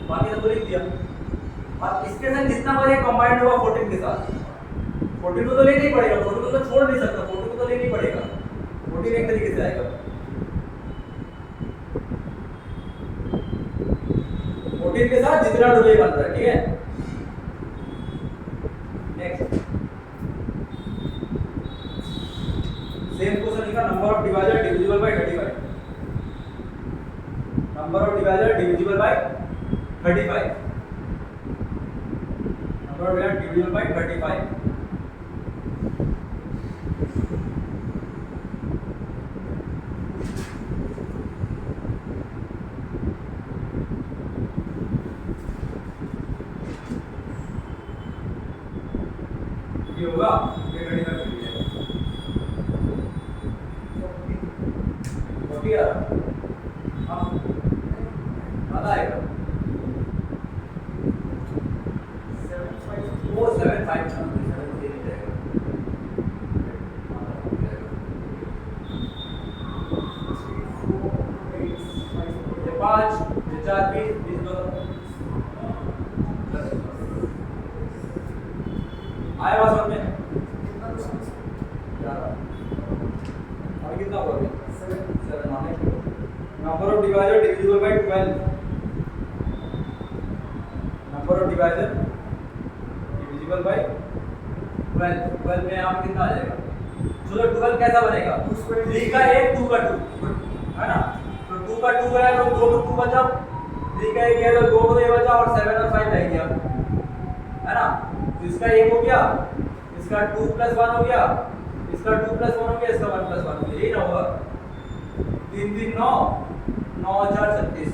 बाकी सब तो लिख दिया। अब इसके साथ कितना बार ये कंबाइंड होगा 14 के साथ, 14 को तो लेना ही पड़ेगा, 14 को तो छोड़ नहीं सकता, 14 को तो लेना ही पड़ेगा, 14 एक तरीके से आएगा, 14 के साथ जितना डुबे बन रहा है, ठीक है। नेक्स्ट सेम क्वेश्चन लिखा, number of divisor divisible by 35, number of divisor divisible by 35, number of divisor divisible by 35, ये होगा ये 35 के लिए 40 आ रहा, हाँ आधा आएगा, वो 75 ये 5 ये 4 20 20 दो आया बात समझ में? और कितना होगा 7 माने number of divisor divisible by 12, number of divisor divisible by 12, 12 में यहाँ पे कितना आ जाएगा, चलो 12 कैसा बनेगा, 3 का 1 2 का 2 है ना, तो 2 का 2 गया तो 2 2 बचा, 3 का 1 गया तो 2 2 ये बचा और 7 और 5 रह गया, है ना, तो इसका 1 हो गया, इसका 2 + 1 हो गया, इसका 2 + 1 हो गया, इसका 1 + 1 हो गया, यही ना होगा, 3 3 9 9 4 36,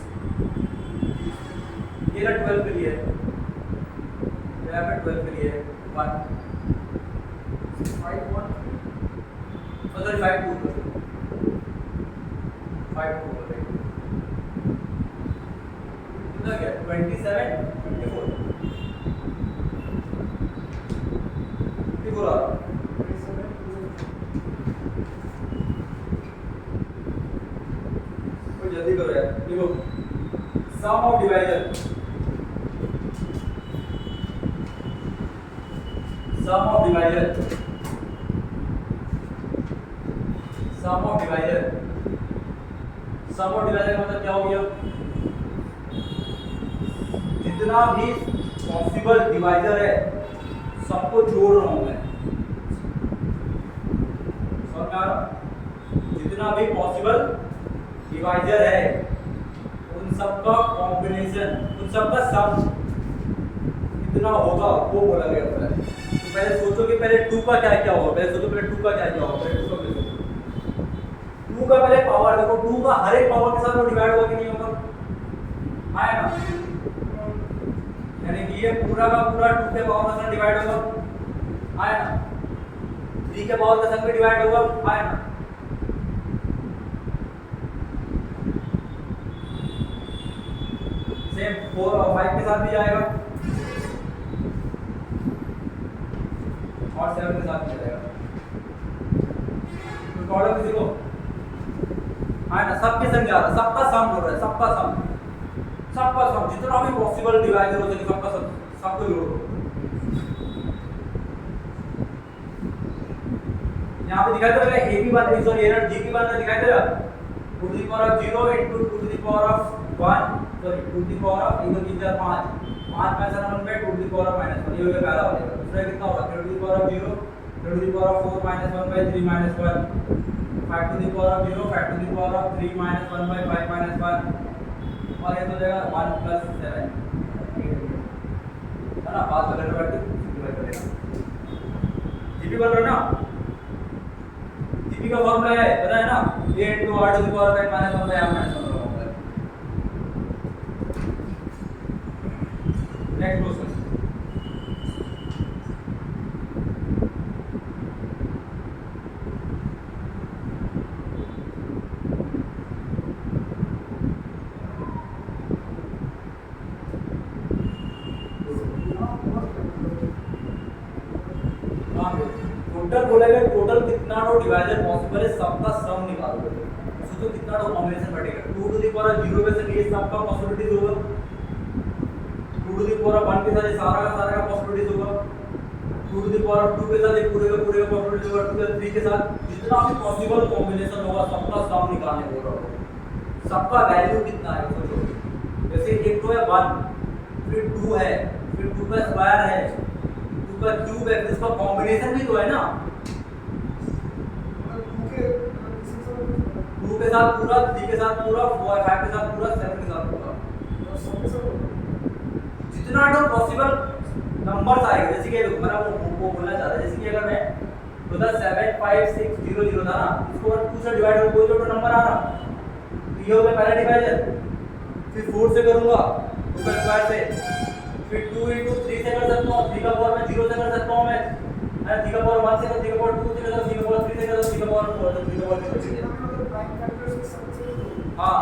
ये ना 12 के लिए, यहाँ पे 12 के लिए 1 5 1 सॉरी 5 2 5 2 कितना गया 27 54 54 जल्दी करो यार, देखो sum of divisor, sum of divisor, sum of divisor, sum of divisor मतलब क्या हो गया, जितना भी पॉसिबल डिवाइजर है सबको जोड़ रहा हूं मैं, समझ में आ रहा, जितना भी पॉसिबल डिवाइजर है उन सब का कॉम्बिनेशन, उन सब का सम कितना होगा वो बोला गया होता है। तो पहले सोचो कि पहले 2 का क्या क्या होगा, पहले सोचो पहले 2 का क्या क्या होगा, पहले 2 का पहले सोचो, 2 का पहले पावर देखो, 2 का हर एक पावर के साथ वो डिवाइड होगा कि नहीं होगा, आया ना, यानी कि ये पूरा का पूरा 2 के पावर के साथ डिवाइड होगा, आया ना, 3 के पावर के साथ भी डिवाइड होगा, आया ना, सेम 4 और 5 के साथ भी जाएगा, और 7 के साथ चलेगा। तो प्रॉब्लम किसी को हाँ ना, सबके संग जा रहा है, सबका सम हो रहा है, सबका सम जितना भी पॉसिबल डिवाइजर हो सके सबका सब सबको जोड़ो। यहाँ पे दिखाई दे रहा है a की बात सॉरी एरर g की बात दिखाई दे रहा है two to the power of 0 into two to the power of 1 sorry two to the power of 1 2 3 4 5 5 में से 1 पे two to the power of -1 ये हो गया पहला वाला। दूसरा कितना होगा 3 to the power of 0 3 to the power of 4 -1 by 3 -1 5 to the power of 0 5 to the power of 3 -1 by 5 -1 और ये तो हो जाएगा 1 + 7 है ना। बात करने बैठ के डिवाइड करेगा जीपी बन रहा है ना। जीपी का फॉर्मूला है पता है ना a into r to the power of n minus 1 by r minus 1 होगा। नेक्स्ट क्वेश्चन टोटल बोलेगा टोटल कितना नो डिवाइजर पॉसिबल है सबका सम निकालो। सोचो कितना नो कॉम्बिनेशन बटेगा 2 टू द पावर 0 में से ये सबका पॉसिबिलिटीज होगा 2 टू द पावर 1 के साथ ये सारा का पॉसिबिलिटीज होगा 2 टू द पावर 2 के साथ ये पूरे का पॉसिबिलिटीज होगा 2 टू द 3 के साथ जितना भी पॉसिबल कॉम्बिनेशन होगा सबका सम निकालने बोल रहा हूं। सबका वैल्यू कितना है सोचो। जैसे एक तो है 1 फिर 2 है फिर 2 का स्क्वायर है 2 का क्यूब है इसका कॉम्बिनेशन भी तो है ना 2 के साथ पूरा 3 के साथ पूरा 4 5 के साथ पूरा 7 के साथ पूरा जितना तो पॉसिबल नंबर्स आएगा। जैसे कि मेरा वो बोलना चाह रहा है जैसे कि अगर मैं बोला 75600 था ना इसको 2 से डिवाइड हो कोई तो नंबर आ रहा तो ये हो गया पहला डिवाइजर। फिर 4 से करूंगा 2 का स्क्वायर से फिर 2 into 3 से कर सकता हूं 3 का पावर में 0 से कर सकता हूं मैं 3 का पावर 1 से कर 3 का पावर 2 से कर 3 का पावर 3 से कर 3 का पावर 4 से 3 का पावर 0 से हां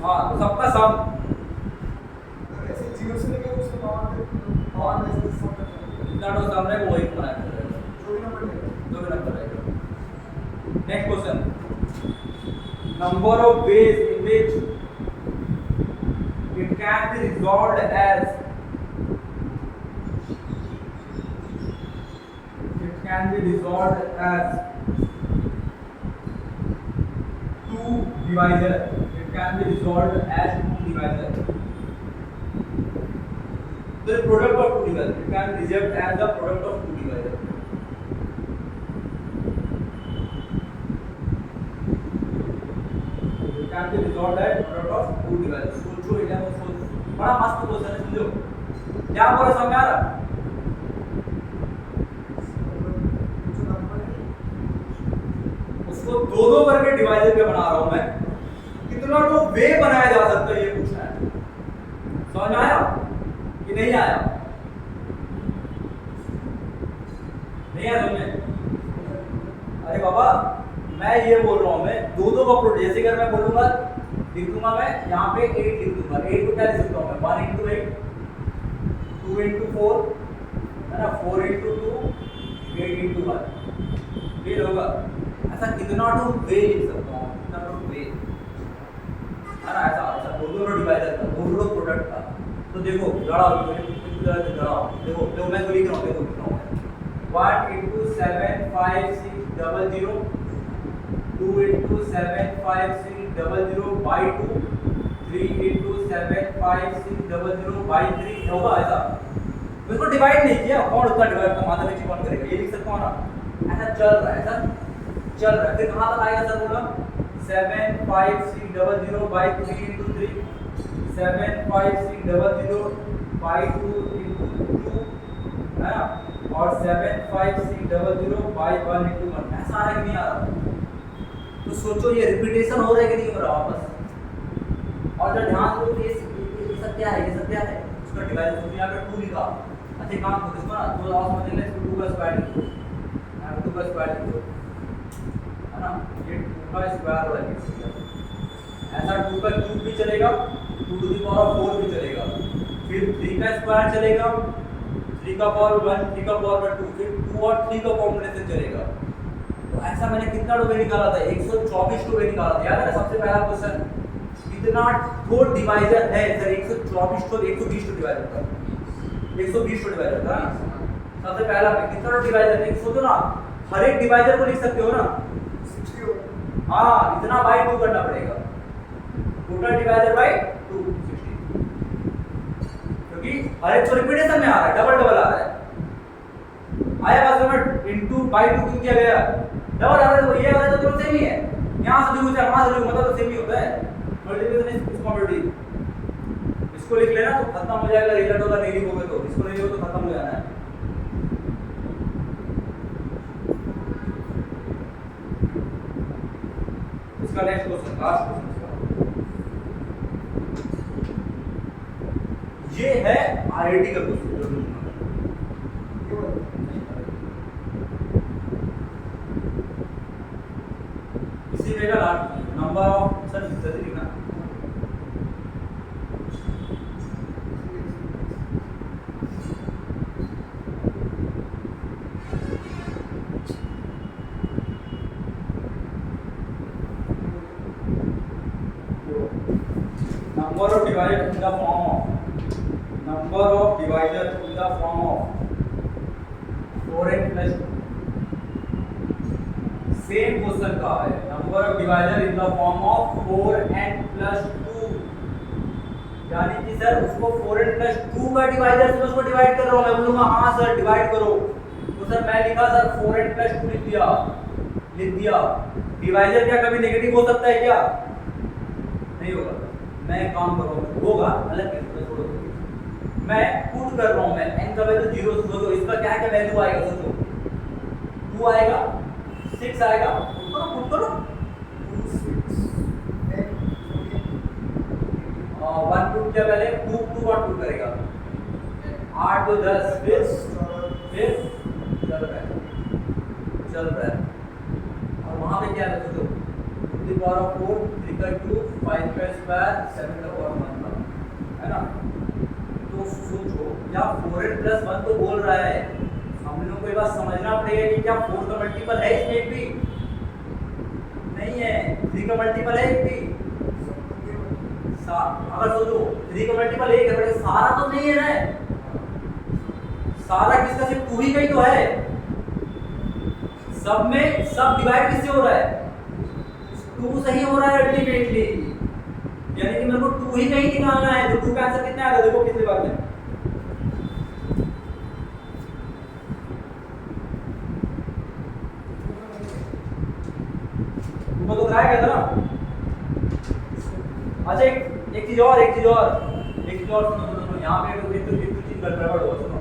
हां तो सबका सम ऐसे 0 से लेकर उसके पावर ऐसे सब जितना तो सम है वो ही बनाया जो भी नंबर है next question number of ways in which it can be resolved as 2 divisor. It can be resolved as 2 divisor. The product of 2 divisor. It can be resolved as the product of 2 divisor. It can be resolved as product of 2 divisor. सोचो इधर वो सोच बड़ा मस्त question है समझो क्या बोला समझ आ रहा। उसको दो करके डिवाइजर पे बना रहा हूं मैं कितना तो वे बनाया जा सकता है ये पूछना है। समझ में आया कि नहीं आया नहीं आया समझ में। अरे बाबा मैं ये बोल रहा हूं मैं दो का प्रोडक्ट जैसे अगर मैं बोलूंगा लिख दूंगा मैं यहाँ पे 8 लिख दूंगा 8 को क्या लिख सकता हूँ मैं 1 into 8 2 into 4 है ना 4 into 2 8 into 1 ये होगा। ऐसा कितना टू वे लिख सकता हूँ कितना टू वे है ना ऐसा ऐसा दो डिवाइजर का दो प्रोडक्ट का। तो देखो जड़ा देखो मैं तो लिख रहा हूँ देखो लिख रहा हूँ 1 into 75600 2 into 75600 by 2 3 into 75600 by 3 होगा ऐसा। इसको डिवाइड नहीं किया कौन उतना डिवाइड का मात्रा में कौन करेगा ये लिख सकता हूं ना। ऐसा चल रहा है फिर कहां तक आएगा सर बोला 75600 by 3 into 3 75600 by 2 into 2 है ना और 75600 by 1 into 1 ऐसा आ रहा है कि नहीं आ रहा। तो सोचो ये रिपीटेशन हो रहा है कि नहीं हो रहा वापस। और जब ध्यान दो ये सब क्या है उसका डिवाइड सोचो यहाँ पे 2 लिखा अच्छा काम करो इसको ना तो आप समझ लें इसको 2 का स्क्वायर लिखो यहाँ पे 2 का स्क्वायर लिखो है ना ये 2 का स्क्वायर वाला लिखो ऐसा 2 का क्यूब भी चलेगा 2 टू द पावर 4 भी चलेगा फिर 3 का स्क्वायर चलेगा 3 का पावर 1, 3 का पावर 2, फिर 2 और 3 का कॉम्बिनेशन चलेगा। तो ऐसा मैंने कितना डोबे निकाला था, 124 डोबे निकाला था। याद है ना सबसे पहला क्वेश्चन, कितना ठो डिवाइजर है सर? 124 ठो, 120 ठो डिवाइजर था, 120 ठो डिवाइजर था। सबसे पहला पे कितना डिवाइजर है? सोचो ना, हर एक डिवाइजर को लिख सकते हो ना, 60 हो। हाँ इतना बाय 2 करना पड़ेगा, टोटल डिवाइजर बाय 2 60, क्योंकि हर एक को रिपीटेशन में आ रहा है, डबल डबल आ रहा है। आया बात समझ? इनटू बाय 2 क्यों किया गया? डबल आ रहा है तो ये वाला तो दोनों सेम ही है, यहां से देखो चाहे वहां से देखो मतलब तो सेम ही होता है। मल्टीप्लिकेशन इज कॉम्पिटिटिव, इसको लिख लेना तो खत्म हो जाएगा, रिजल्ट होगा। नहीं लिखोगे तो इसको नहीं लिखो तो खत्म हो जाना है। इसका नेक्स्ट क्वेश्चन, लास्ट क्वेश्चन ये है आईआईटी का क्वेश्चन जो दूंगा। इसी में का लास्ट नंबर ऑफ सर जल्दी लिखना, number of divisor in the form of, number of divisor in the form of 4n plus 2। Same question का है, number of divisor in the form of 4n plus 2, यानी कि sir उसको 4n plus 2 का divisor से उसको divide कर रहा हूं। मैं बोलूंगा हां सर डिवाइड करो, तो सर मैं लिखा सर 4n plus 2 लिख दिया। डिवाइजर क्या कभी नेगेटिव हो सकता है क्या? नहीं होगा। मैं एक काम कर रहा हूं, होगा अलग है, छोड़ो। मैं पुट कर रहा हूं, मैं n का वैल्यू 0 से सोचो, इसका क्या क्या वैल्यू आएगा सोचो, 2 आएगा, 6 आएगा, पुट करो 1 पुट क्या पहले 2 2 1 पुट करेगा, 8 2 10, फिर चल रहा है। और वहां पे क्या है सोचो, 2 की पावर ऑफ 4 3 का 2 5 का स्क्वायर 7 का पावर 1 का, है ना? तो सोचो क्या 4n plus 1 तो बोल रहा है, हम लोगों को ये बात समझना पड़ेगा कि क्या 4 का मल्टीपल है इसमें एक भी? नहीं है। 3 का मल्टीपल है एक भी? अगर सोचो 3 का मल्टीपल 1 है, बट सारा तो नहीं है ना, सारा किसका सिर्फ 2 ही का ही तो है। सब में सब डिवाइड किससे हो रहा है? 2 से ही हो रहा है अल्टीमेटली, यानी कि मेरे को 2 ही कहीं निकालना है। तो 2 का आंसर कितना आएगा देखो पिछले बार में, वो तो आया गया था ना। अच्छा एक चीज और सुनो, यहाँ पे एक चीज गड़बड़ होगा। सुनो,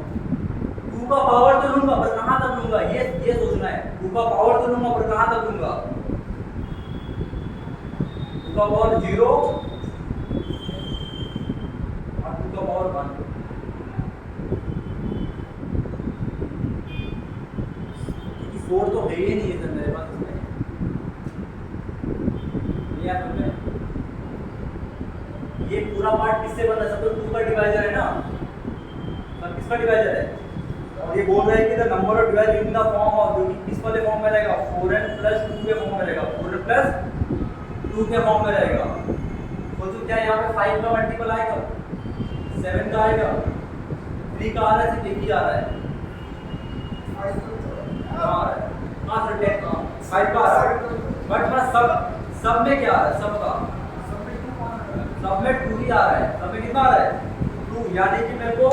2 का पावर तो लूंगा पर कहाँ तक लूंगा, ये सोचना है। 2 का पावर तो लूंगा पर कहाँ तक लूंगा? 2 का पावर 0 और 2 का पावर 1। क्योंकि 4 तो है ही नहीं है सर मेरे पास इसमें, ये पूरा पार्ट किससे बना? सब तो 2 का डिवाइजर है ना, सब किसका डिवाइजर है? और ये बोल रहा है कि the number of divisor in the form of, जो कि किस वाले फॉर्म में रहेगा? 4n plus 2 के फॉर्म में रहेगा, 4n plus 2 के फॉर्म में रहेगा। सोचो क्या यहाँ पे 5 का मल्टीपल आएगा, 7 का आएगा, 3 का आ रहा है, सिर्फ एक ही आ रहा है। हाँ सर 10 का 5 का आ रहा है, बट सब में क्या आ रहा है? सब में 2 ही आ रहा है। सब में कितना आ रहा है? 2, यानी कि मेरे को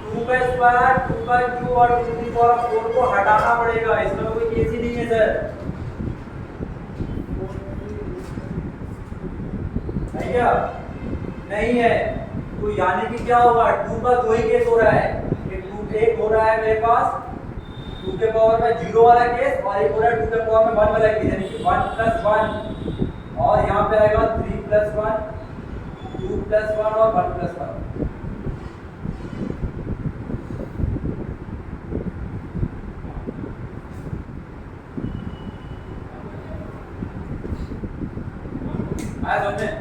2 का स्क्वायर 2 का क्यूब और 2 की पावर 4 को हटाना पड़ेगा। इसमें कोई केस ही नहीं है सर, है क्या? नहीं है। तो यानी कि क्या होगा? 2 का 2 ही केस हो रहा है, एक हो रहा है मेरे पास 2 के पावर में 0 वाला केस, और एक हो रहा है 2 के पावर में 1 वाला केस, यानी कि 1 plus 1, और यहाँ पे आएगा 3 plus 1, 2 plus 1 और 1 plus 1। आया समझ में?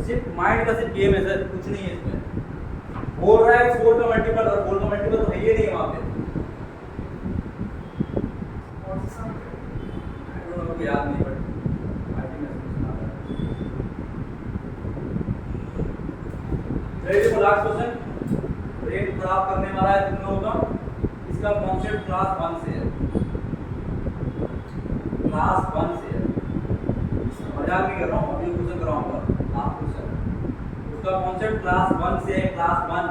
सिर्फ माइंड का सिर्फ गेम है सर, कुछ नहीं है इसमें। बोल रहा है 4 का मल्टीपल, और 4 का मल्टीपल तो है ही नहीं वहां पे। कौन सा सम है? आई डोंट नो, मुझे याद नहीं, बट आई थिंक मैं सुना था। Ready for last question. Rate खराब करने वाला है तुम लोगों का। इसका कॉन्सेप्ट क्लास 1 से है, क्लास 1 से है, मजाक नहीं कर रहा हूँ, अभी क्वेश्चन कराऊंगा लास्ट क्वेश्चन। उसका कॉन्सेप्ट क्लास 1 से है, class 1।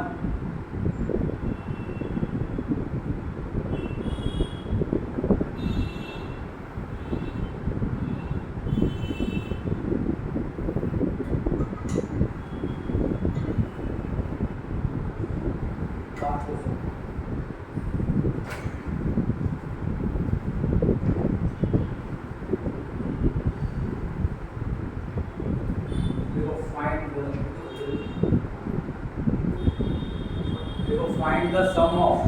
Find the sum of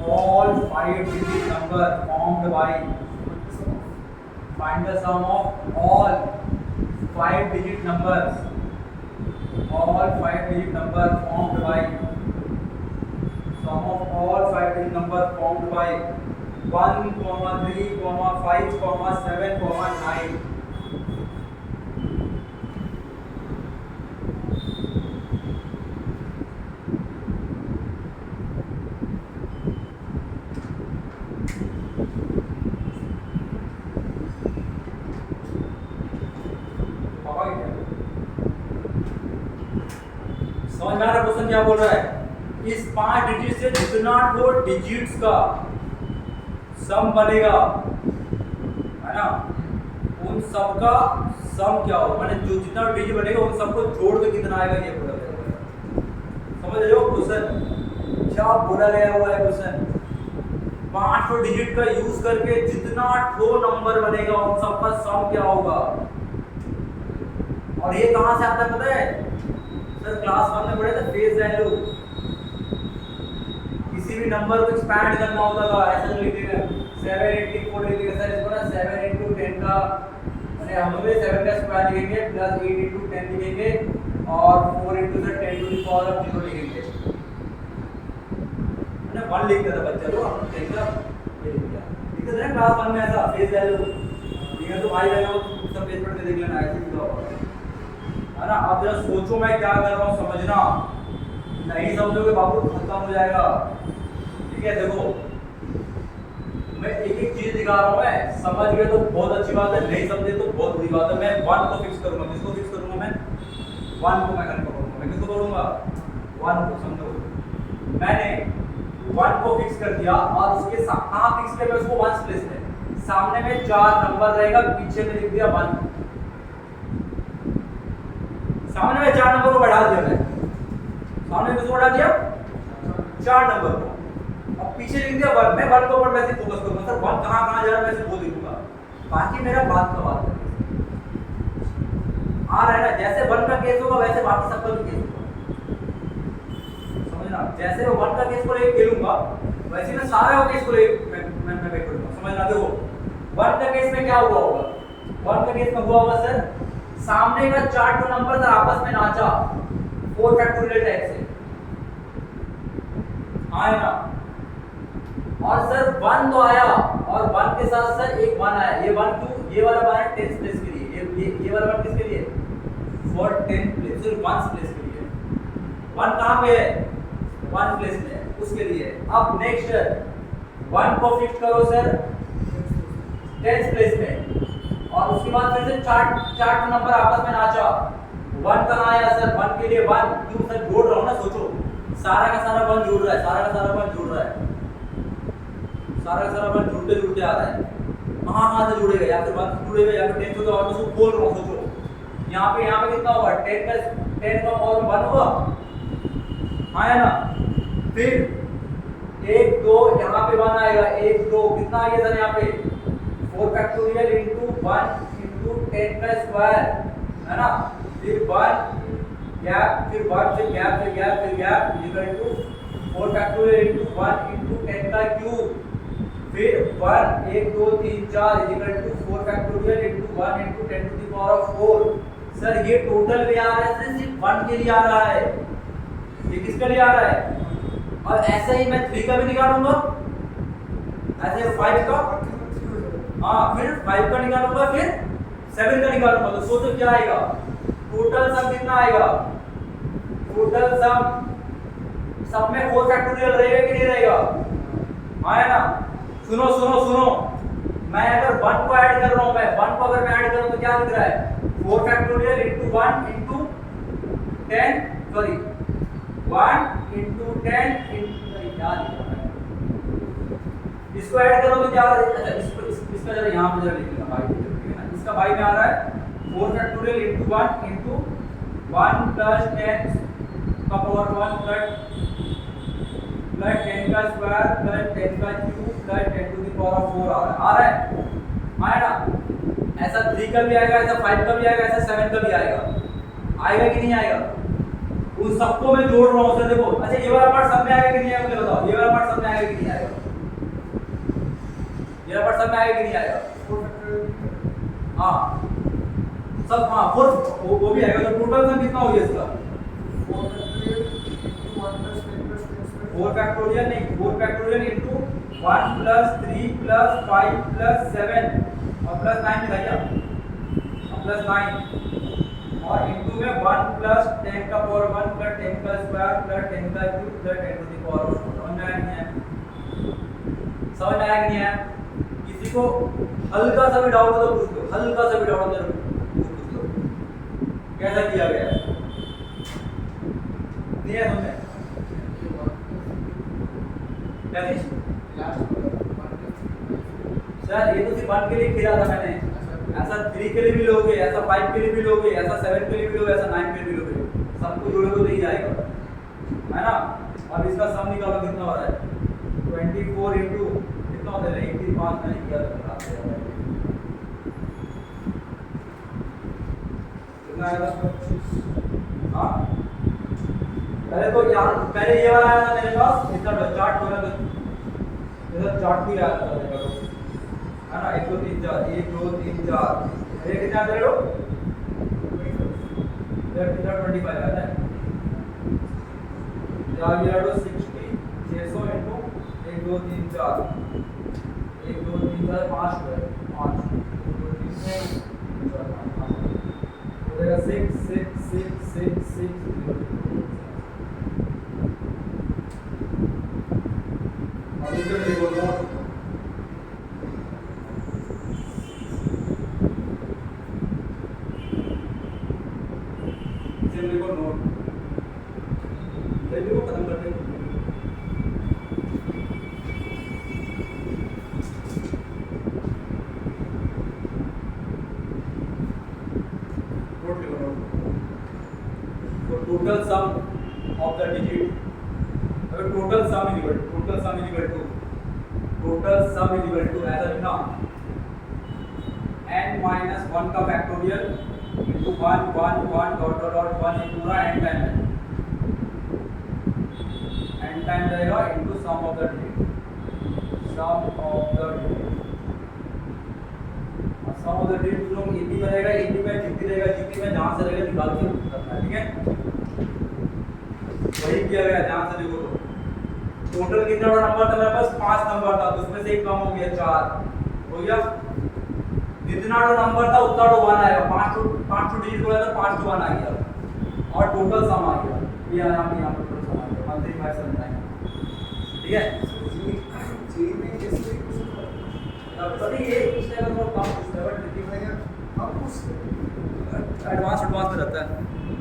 all 5-digit number formed by, find the sum of all 5-digit numbers, all 5-digit number formed by, sum of all 5-digit number formed by 1, 3, 5, 7, 9. समझ में आ रहा question क्या बोल रहा है? इस 5 डिजिट से जितना वो डिजिट्स का सम बनेगा, है ना, उन सब का सम क्या हो, माने जो जितना डिजिट बनेगा उन सबको जोड़ के कितना आएगा, ये बोला गया है। समझ रहे हो क्वेश्चन क्या बोला गया हुआ है? क्वेश्चन 5 डिजिट का यूज करके जितना ठो नंबर बनेगा उन सब का सम क्या होगा। और ये कहां से आता है पता है? सर क्लास 1 में पढ़े थे फेज वैल्यू। किसी भी नंबर को एक्सपैंड करना होता था, ऐसे लिखेंगे 7 80 4 लिखेंगे सर, इसको ना 7 into 10 का, माने हम लोग 7 का स्क्वायर लिखेंगे प्लस 8 into 10 लिखेंगे और 4 into sir 10 to the power of 0 लिखेंगे। मैंने 1 लिख दिया था बच्चा लोग, हम 10 का ये लिख दिया। लिखते थे ना क्लास 1 में ऐसा फेज वैल्यू। ये तो भाई बहनों सब पेज पढ़ के देख लेना, ऐसे ही होगा, है ना। अब जरा सोचो मैं क्या कर रहा हूँ, समझना। नहीं समझोगे बाबू खत्म हो जाएगा। ठीक है, देखो मैं एक एक चीज दिखा रहा हूँ, मैं समझ गए तो बहुत अच्छी बात है, नहीं समझे तो बहुत बुरी बात है। मैं 1 को फिक्स करूंगा, किसको फिक्स करूंगा मैं? 1 को मैं करूंगा। मैं किसको बोलूंगा? 1 को। समझो, मैंने 1 को फिक्स कर दिया और उसके कहां फिक्स किया? मैं उसको 1 प्लेस में, सामने में 4 नंबर रहेगा, पीछे में लिख दिया 1। सामने में 4 नंबर को बढ़ा दिया, मैं सामने में बढ़ा दिया 4 नंबर को, अब पीछे लिख दिया 1। मैं 1 के ऊपर वैसे फोकस करूंगा, सर 1 कहां जा रहा है वैसे वो लिखूंगा, बाकी मेरा बात का बात है। आ रहा है ना? जैसे 1 का केस होगा वैसे बाकी सबका भी केस होगा, समझना। जैसे मैं 1 का केस को लेके खेलूंगा वैसे मैं सारे केस को लेके मैं वेट करूंगा, समझना। देखो 1 का केस में क्या हुआ होगा? 1 का केस में हुआ होगा सर, सामने का 4 टू नंबर सर आपस में नाचा 4 फैक्टोरियल टाइप से, आया ना। और सर 1 तो आया और 1 के साथ सर एक 1 आया। ये 1 क्यों? ये वाला 1 है 10th प्लेस के लिए, ये वाला 1 किसके लिए? फॉर 10th प्लेस, सिर्फ 1 प्लेस के लिए। 1 कहां पे है? 1 प्लेस में, उसके लिए। अब नेक्स्ट 1 को फिक्स करो सर 10th प्लेस में, और उसके बाद फिर से 4 नंबर आपस में नाचा। 1 कहां आया सर? 1 के लिए 1 क्यों सर? जोड़ रहा हूं ना, सोचो सारा का सारा 1 जुड़ रहा है, सारा का सारा 1 जुड़ रहा है, सारा का सारा 1 जुड़ते जुड़ते आ रहा है। कहां से जुड़ेगा? या फिर 1 से जुड़ेगा या फिर 10 से जुड़ेगा, और मैं उसको बोल रहा हूं, सोचो यहाँ पे कितना होगा? 10 का पावर 1 होगा, हाँ है ना। फिर 1 2 यहाँ पे 1 आएगा, 1 2 कितना आ गया सर यहाँ पे? 4 फैक्टोरियल into 1 into 10 का स्क्वायर, है ना। फिर 1 गैप, फिर 1 फिर गैप, फिर गैप, फिर gap, equal to 4 factorial into 1 into 10 का क्यूब, फिर 1 1 2 3 4 equal to 4 factorial into 1 into 10 to the power of 4, sir ये टोटल में आ रहा है, सिर्फ 1 के लिए आ रहा है, ये किसके लिए आ रहा है? और ऐसे ही मैं 3 का भी निकालूंगा, ऐसे 5 का, हाँ फिर 5 का निकालूंगा, फिर 7 का निकालूंगा। तो सोचो क्या आएगा, टोटल सम कितना आएगा? टोटल सम सब में 4 फैक्टोरियल रहेगा कि नहीं रहेगा? हाँ है ना। सुनो सुनो सुनो, मैं अगर 1 को ऐड कर रहा हूं, मैं 1 को अगर मैं ऐड करूं तो क्या दिख रहा है? 4 factorial into 1 into 10, sorry 1 into 10 into, sorry क्या लिखा है, इसको ऐड करो तो क्या आ रहा है? अच्छा इसका जरा यहाँ पे जरा लिखना भाई, ठीक है ना। इसका भाई में आ रहा है 4 फैक्टोरियल into 1 into 1 plus 10 का पावर 1 plus 10 का स्क्वायर plus 10 का cube plus 10 to the power of 4 आ रहा है आया ना। ऐसा 3 का भी आएगा, ऐसा 5 का भी आएगा, ऐसा 7 का भी आएगा, आएगा कि नहीं आएगा? उन सबको मैं जोड़ रहा हूँ सर, देखो। अच्छा ये वाला पार्ट सब में आएगा कि नहीं आएगा, मुझे बताओ, ये वाला पार्ट सब में आएगा कि नहीं आएगा? ये वाला पार्ट सब में आएगा कि नहीं आएगा? हाँ सब, हाँ 4 वो भी आएगा। तो टोटल सम कितना हो गया इसका? 4 फैक्टोरियल नहीं, 4 factorial into 1 plus 3 plus 5 plus 7 और प्लस 9 भी था क्या? प्लस 9 और into में 1 plus 10 का पावर 1 plus 10 का स्क्वायर plus 10 का cube plus 10 to the power of 4। समझ में आया कि नहीं आया? समझ में आया कि नहीं आया? किसी को हल्का सा भी डाउट हो तो पूछ लो, हल्का सा भी डाउट हो तो पूछ लो, कैसा किया गया है? नहीं है समझ में? क्या चीज? सर ये तो सिर्फ 1 के लिए खेला था मैंने, ऐसा 3 के लिए भी लोगे, ऐसा 5 के लिए भी लोगे, ऐसा 7 के लिए भी लोगे, ऐसा 9 के लिए भी लोगे, सबको जोड़ोगे तो ही आएगा, है ना। अब इसका सम निकालो कितना हो रहा है? 24 into कितना होता है? 85 मैंने किया था, कितना आएगा? 25। हाँ पहले तो यार, पहले ये वाला आया था मेरे पास, इसका चार्ट हो रहा था, इधर चार्ट भी आया था देखो, है ना। 1 2 3 4, 1 2 3 4, ये कितना दे लो? इधर 25 आता है, यार ये लो 60 600 into 1 2 3 4, 1 2 3 4 5 है, 5 2 3 4 5 हो जाएगा 6 6 6 6 6 अभी तो मेरे को नोट मेरे को नोट को खत्म करते हैं। नोट लिखो नोट। तो total sum of the digit, अगर टोटल सम इक्वल टू ऐसा लिखना n minus 1 का factorial into 1 1 1 dot dot dot 1 into पूरा n टाइम रहेगा into sum of the digit, sum of the digit तुम लोग हिंदी में रहेगा, हिंदी में जीपी रहेगा, जीपी में जहाँ से रहेगा निकाल के करना है, ठीक है। वही किया गया, ध्यान से देखो। तो टोटल कितना नंबर था मेरे पास? 5 नंबर था, तो उसमें से एक कम हो गया, 4 हो गया। जितना नंबर था उतना 1 आएगा, 5 डिजिट बोला था, 5 1 आ गया और टोटल सम आ गया। ये यहाँ पे टोटल सम आ गया 1357, ठीक है। सभी ये पूछने का थोड़ा कम पूछता है, बट एडवांस में रहता है।